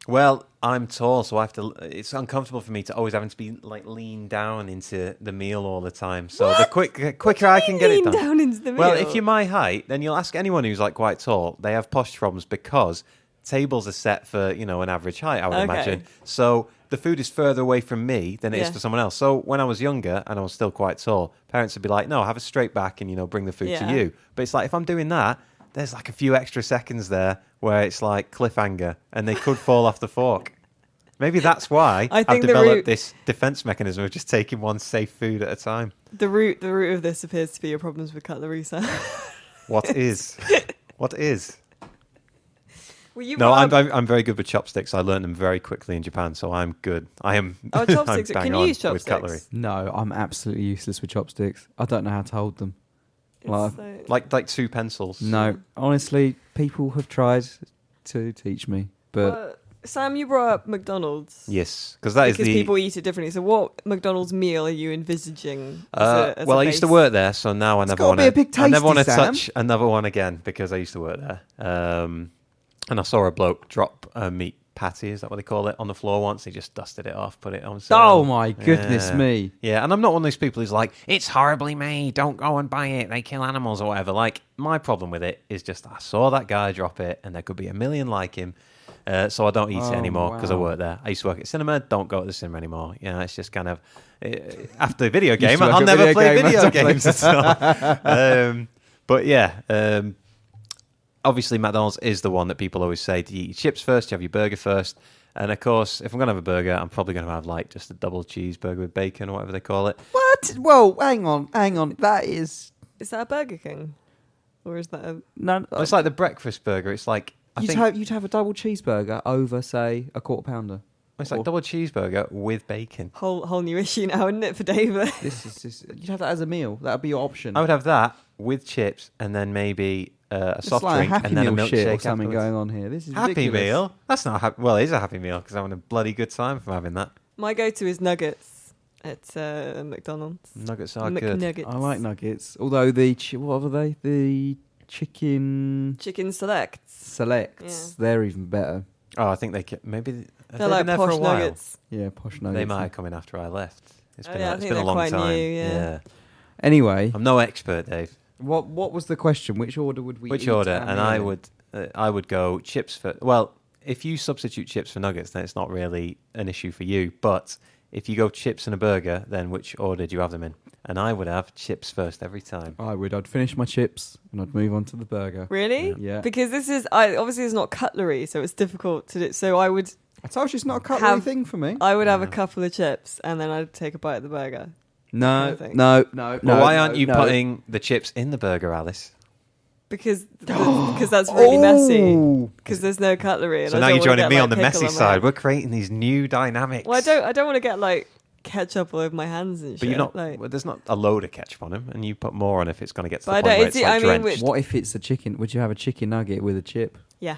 B: Well, I'm tall, so I have to. It's uncomfortable for me to always having to be lean down into the meal all the time. So the quicker I can get it
A: Lean
B: done.
A: down into the meal.
B: Well, if you're my height, then you'll ask anyone who's quite tall. They have posture problems because tables are set for an average height. I would
A: Okay.
B: imagine. So the food is further away from me than it is
A: Yeah.
B: for someone else. So when I was younger and I was still quite tall, parents would be like, "No, have a straight back and bring the food
A: Yeah.
B: to you." But it's like if I'm doing that, there's a few extra seconds there where it's like cliffhanger and they could fall off the fork. Maybe that's why
A: I
B: I've
A: think the
B: developed
A: root-
B: this defense mechanism of just taking one safe food at a time.
A: the root of this appears to be your problems with cutlery, so.
B: What is? What is?
A: Well, you
B: No,
A: brought up-
B: I'm very good with chopsticks. I learned them very quickly in Japan, so I'm good. I am.
A: Oh, chopsticks.
B: I'm bang
A: Can you
B: on
A: use
B: with cutlery.
A: chopsticks?
C: No, I'm absolutely useless with chopsticks. I don't know how to hold them.
A: It's
C: Well,
A: so-
B: Like two pencils.
C: No, honestly, people have tried to teach me, but
A: Sam, you brought up McDonald's.
B: Yes, because that is
A: because
B: the...
A: people eat it differently. So what McDonald's meal are you envisaging?
B: Well, I used to work there, so now I never want
C: be a big
B: to
C: tasty, Sam.
B: touch another one again because I used to work there. And I saw a bloke drop a meat patty, is that what they call it, on the floor once. He just dusted it off, put it on sale.
C: Oh my goodness
B: Yeah.
C: me.
B: Yeah, and I'm not one of those people who's like, it's horribly made, don't go and buy it, they kill animals or whatever. Like, my problem with it is just I saw that guy drop it and there could be a million like him. So I don't eat it anymore because I work there. I used to work at cinema, don't go to the cinema anymore. You know, it's just kind of, after Video Gamer, I'll never play video games at all. But yeah, obviously McDonald's is the one that people always say, do you eat your chips first, do you have your burger first? And of course, if I'm going to have a burger, I'm probably going to have like just a double cheeseburger with bacon or whatever they call it.
C: What? Whoa, hang on. That is...
A: Is that a Burger King? Or is that a...
C: No,
B: It's like the breakfast burger. It's like,
C: you'd have a double cheeseburger over, say, a quarter pounder.
B: it's like double cheeseburger with bacon.
A: whole new issue now, isn't it, for David?
C: You'd have that as a meal. That would be your option.
B: I would have that with chips and then maybe a
C: It's
B: soft
C: like
B: drink
C: a Happy
B: and then a
C: Meal shit or
B: milkshake
C: something
B: afterwards.
C: going on here. This is
B: Happy
C: ridiculous.
B: meal? That's not happy. Well, it is a happy meal because I'm having a bloody good time from having that.
A: My go-to is nuggets at McDonald's.
B: Nuggets are good.
A: McNuggets.
C: I like nuggets. Although what are they? The chicken
A: Chicken selects.
C: selects.
A: Yeah.
C: They're even better.
B: Oh, I think maybe have
A: They're
B: they
A: like
B: been there for
A: posh
B: a while?
A: nuggets.
C: Yeah, posh nuggets.
B: They might have come in after I left. It's
A: Oh,
B: been
A: yeah, I
B: it's
A: think
B: been a
A: they're
B: long
A: quite
B: time.
A: new, yeah.
C: Anyway,
B: I'm no expert, Dave.
C: what was the question? Which order would we?
B: Which
C: eat
B: order?
C: our
B: And
C: meal in?
B: I would go chips for. Well, if you substitute chips for nuggets, then it's not really an issue for you. But if you go chips and a burger, then which order do you have them in? And I would have chips first every time.
C: I'd finish my chips and I'd move on to the burger.
A: Really?
C: Yeah.
A: Because this is obviously it's not cutlery, so it's difficult to do. So I would
C: I told you it's not a cutlery
A: Have-
C: thing for me.
A: have a couple of chips and then I'd take a bite of the burger.
C: No,
A: I think.
C: no.
B: Well, why aren't you putting the chips in the burger, Alice?
A: Because that's really messy.
C: Oh.
A: Because there's no cutlery. And
B: So
A: I
B: now
A: don't
B: you're
A: wanna
B: joining
A: get,
B: me
A: like,
B: on the
A: pickle
B: messy
A: my
B: side.
A: hand.
B: We're creating these new dynamics.
A: Well, I don't want to get like ketchup all over my hands and shit.
B: But you're not.
A: Like,
B: Well, there's not a load of ketchup on them, and you put more on if it's going to get to
A: But I
B: the point
A: don't-
B: where
A: it's-
B: it's like
A: I mean,
B: drenched.
C: What if it's a chicken? Would you have a chicken nugget with a chip?
A: yeah.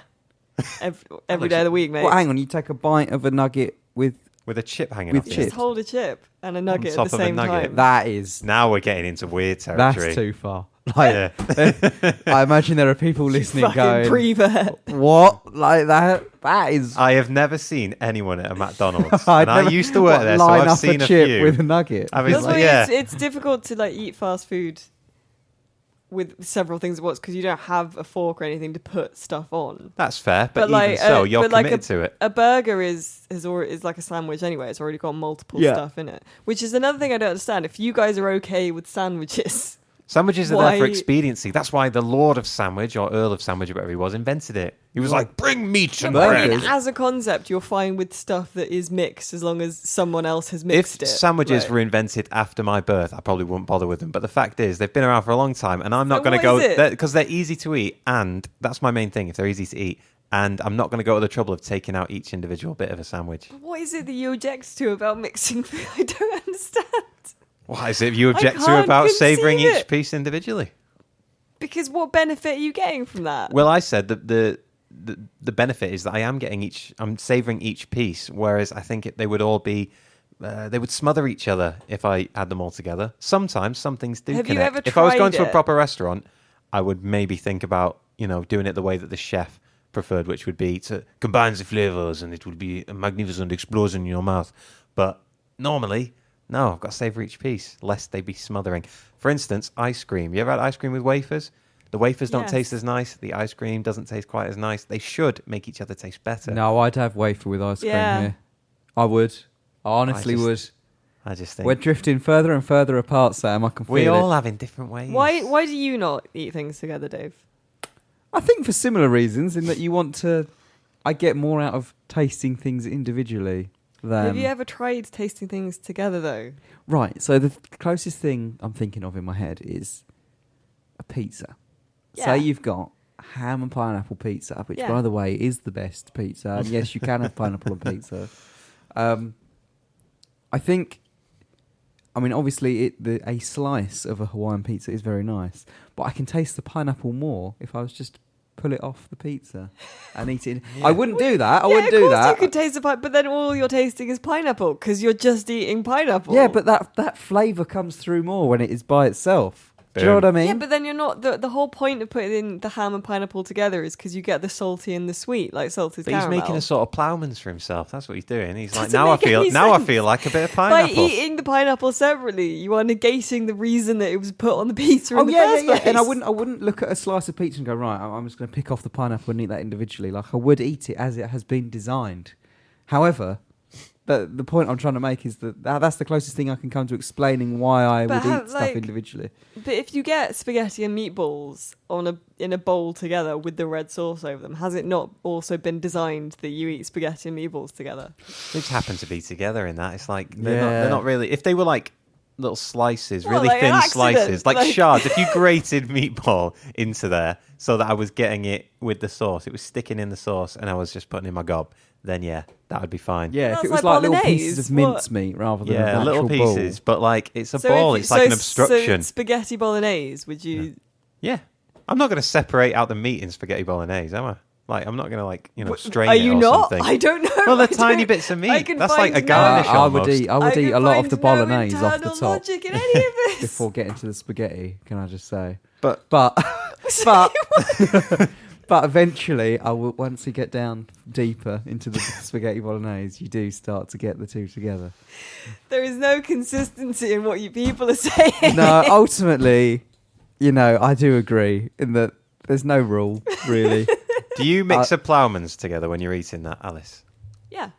A: Every day of the week, mate.
C: Well, hang on. You take a bite of a nugget with
B: With a chip hanging
C: With
B: off.
A: You
B: it.
C: chips.
A: just hold a chip and a nugget
B: top
A: at the
B: of a
A: same
B: nugget.
A: time.
C: that is
B: Now we're getting into weird territory.
C: that's too far. Like,
B: Yeah.
C: I imagine there are people listening
A: Fucking
C: going,
A: prevert.
C: "What? Like that? That is."
B: I have never seen anyone at a McDonald's,
C: I'd
B: and I
C: never-
B: used to work
C: what,
B: there, so
C: line
B: I've
C: up
B: seen
C: a
B: a
C: chip
B: few.
C: with a nugget.
B: I mean,
A: That's why
B: yeah.
A: it's difficult to like eat fast food with several things at once because you don't have a fork or anything to put stuff on.
B: That's fair, but
A: But like,
B: even so, you're
A: but like
B: committed to it.
A: A burger is like a sandwich anyway. It's already got multiple
C: Yeah.
A: stuff in it, which is another thing I don't understand. If you guys are okay with sandwiches,
B: Sandwiches are there for
A: why-
B: expediency. That's why the Lord of Sandwich, or Earl of Sandwich, or whatever he was, invented it. He was like, bring meat and
C: Burgers.
B: bread.
A: I mean, as a concept, you're fine with stuff that is mixed as long as someone else has mixed
B: If
A: it.
B: sandwiches
A: Right.
B: were invented after my birth, I probably wouldn't bother with them. But the fact is, they've been around for a long time, and I'm not
A: So
B: going to
A: what is
B: go
A: it?
B: because they're easy to eat, and that's my main thing. If they're easy to eat, and I'm not going to go to the trouble of taking out each individual bit of a sandwich.
A: What is it that you object to about mixing food? I don't understand.
B: What is it you object to
A: can't
B: about savouring
A: conceive
B: each
A: it.
B: piece individually?
A: Because what benefit are you getting from that?
B: Well, I said that the benefit is that I am getting I'm savouring each piece, whereas I think they would all be, they would smother each other if I had them all together. Sometimes some things do
A: Have you
B: connect.
A: ever
B: If I was going
A: tried
B: to a
A: it?
B: proper restaurant, I would maybe think about, doing it the way that the chef preferred, which would be to combine the flavours and it would be a magnificent explosion in your mouth. But normally, no, I've got to savour each piece, lest they be smothering. For instance, ice cream. You ever had ice cream with wafers? The wafers don't
A: Yes.
B: taste as nice. The ice cream doesn't taste quite as nice. They should make each other taste better.
C: No, I'd have wafer with ice cream
A: Yeah.
C: here. I would. I honestly would.
B: I just think
C: We're drifting further and further apart, Sam. I can feel
B: we all
C: it.
B: have in different ways.
A: Why do you not eat things together, Dave?
C: I think for similar reasons, in that you want to. I get more out of tasting things individually than.
A: Have you ever tried tasting things together though?
C: Right. So the closest thing I'm thinking of in my head is a pizza.
A: Yeah.
C: Say you've got ham and pineapple pizza, which,
A: Yeah.
C: by the way, is the best pizza. And yes, you can have pineapple on pizza. I think. I mean, obviously, a slice of a Hawaiian pizza is very nice, but I can taste the pineapple more if I was just pull it off the pizza and eat it. I wouldn't do that. I wouldn't do
A: Of
C: that.
A: course you could taste the pineapple, but then all you're tasting is pineapple because you're just eating pineapple.
C: Yeah, but that flavour comes through more when it is by itself. Do you know what I mean?
A: Yeah, but then you're not. The whole point of putting in the ham and pineapple together is because you get the salty and the sweet, like salted
B: But
A: caramel.
B: he's making a sort of ploughman's for himself. That's what he's doing. He's like,
A: Doesn't
B: now I
A: make any sense.
B: feel like a bit of
A: By
B: pineapple.
A: eating the pineapple separately, you are negating the reason that it was put on the pizza in the
C: yeah,
A: first
C: yeah, yeah.
A: place.
C: And I wouldn't look at a slice of pizza and go, right, I'm just going to pick off the pineapple and eat that individually. Like I would eat it as it has been designed. However, the point I'm trying to make is that's the closest thing I can come to explaining why I would eat stuff individually.
A: But if you get spaghetti and meatballs in a bowl together with the red sauce over them, has it not also been designed that you eat spaghetti and meatballs together?
B: They just happen to be together in that. It's like they're not really. If they were like little slices,
A: Well,
B: really
A: like an
B: thin
A: accident,
B: slices, like shards. If you grated meatball into there so that I was getting it with the sauce, it was sticking in the sauce, and I was just putting it in my gob, then yeah, that would be fine.
C: Yeah,
A: That's
C: if it was
A: like
C: like little
A: bolognese,
C: pieces of
A: what?
C: mincemeat rather than
B: Yeah,
C: an
B: little
C: actual bowl.
B: pieces, but like it's a
A: So
B: ball.
A: if-
B: It's like an
A: so
B: obstruction.
A: spaghetti bolognese, would you?
B: Yeah, I'm not going to separate out the meat in spaghetti bolognese, am I? Like, I'm not going to strain
A: Are
B: it
A: you
B: or
A: not?
B: something.
A: I don't know.
B: Well, they're
A: I
B: tiny
A: don't-
B: bits of
A: I
B: meat.
A: can
B: That's like a
A: find
B: garnish
C: I would
B: almost.
C: eat I
A: can
C: would eat a lot of the
A: find no
C: bolognese off the
A: internal
C: top
A: logic in any of this.
C: before getting to the spaghetti. Can I just say?
B: But
C: But eventually, I will. Once you get down deeper into the spaghetti bolognese, you do start to get the two together.
A: There is no consistency in what you people are saying.
C: No, ultimately, I do agree in that there's no rule really.
B: do you mix a ploughman's together when you're eating that, Alice?
A: Yeah.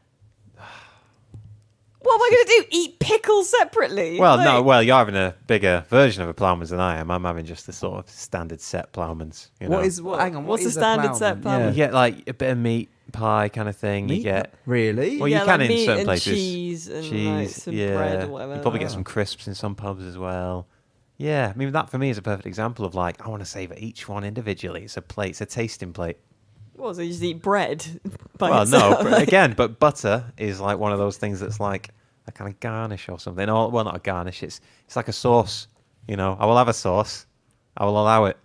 A: What am I going to do? Eat pickles separately?
B: Well,
A: Like-
B: no. Well, you're having a bigger version of a ploughman's than I am. I'm having just the sort of standard set ploughman's. You know?
C: Hang on,
A: What's
C: what is
A: the standard set
B: You
A: Yeah.
B: get like a bit of meat pie kind of thing. You get
C: really?
B: Well,
A: yeah,
B: you can
A: like
B: in
A: meat
B: certain
A: and
B: places.
A: cheese and like some bread or whatever.
B: You probably get some crisps in some pubs as well. Yeah, I mean that for me is a perfect example of like I want to savour each one individually. It's a plate. It's a tasting plate.
A: What, so you just eat bread by
B: Well, no,
A: itself?
B: but again, but butter is like one of those things that's like a kind of garnish or something. Or, well, not a garnish. It's like a sauce. I will have a sauce. I will allow it.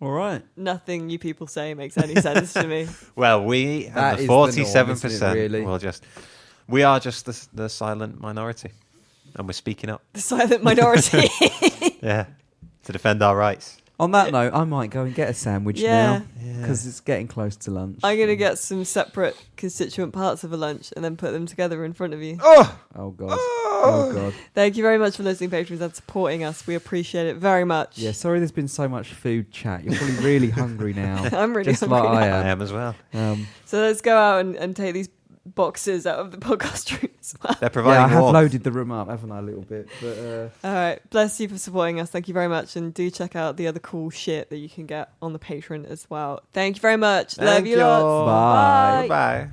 C: All right.
A: Nothing you people say makes any sense to me.
B: Well, we
C: That
B: have
C: is
B: the
C: the norm,
B: 47%.
C: isn't it, really?
B: We are just the silent minority, and we're speaking up.
A: The silent minority.
B: Yeah, to defend our rights.
C: On that note, I might go and get a sandwich
A: Yeah.
C: now because it's getting close to lunch.
A: I'm going to get some separate constituent parts of a lunch and then put them together in front of you.
B: Oh,
C: Oh god. Oh god.
A: Thank you very much for listening, patrons, and supporting us. We appreciate it very much.
C: Yeah, sorry there's been so much food chat. You're probably really hungry now.
A: I'm really
C: just
A: hungry
C: like
A: now.
C: I
B: I
C: am.
B: am as well.
A: So let's go out and take these boxes out of the podcast room as well.
B: They're
C: Yeah,
B: providing
C: I have
B: warmth.
C: loaded the room up, haven't I, a little bit? But
A: All right. Bless you for supporting us. Thank you very much. And do check out the other cool shit that you can get on the Patreon as well. Thank you very much. Love
B: Thank
A: you
B: you.
A: lots.
C: Bye.
B: Bye.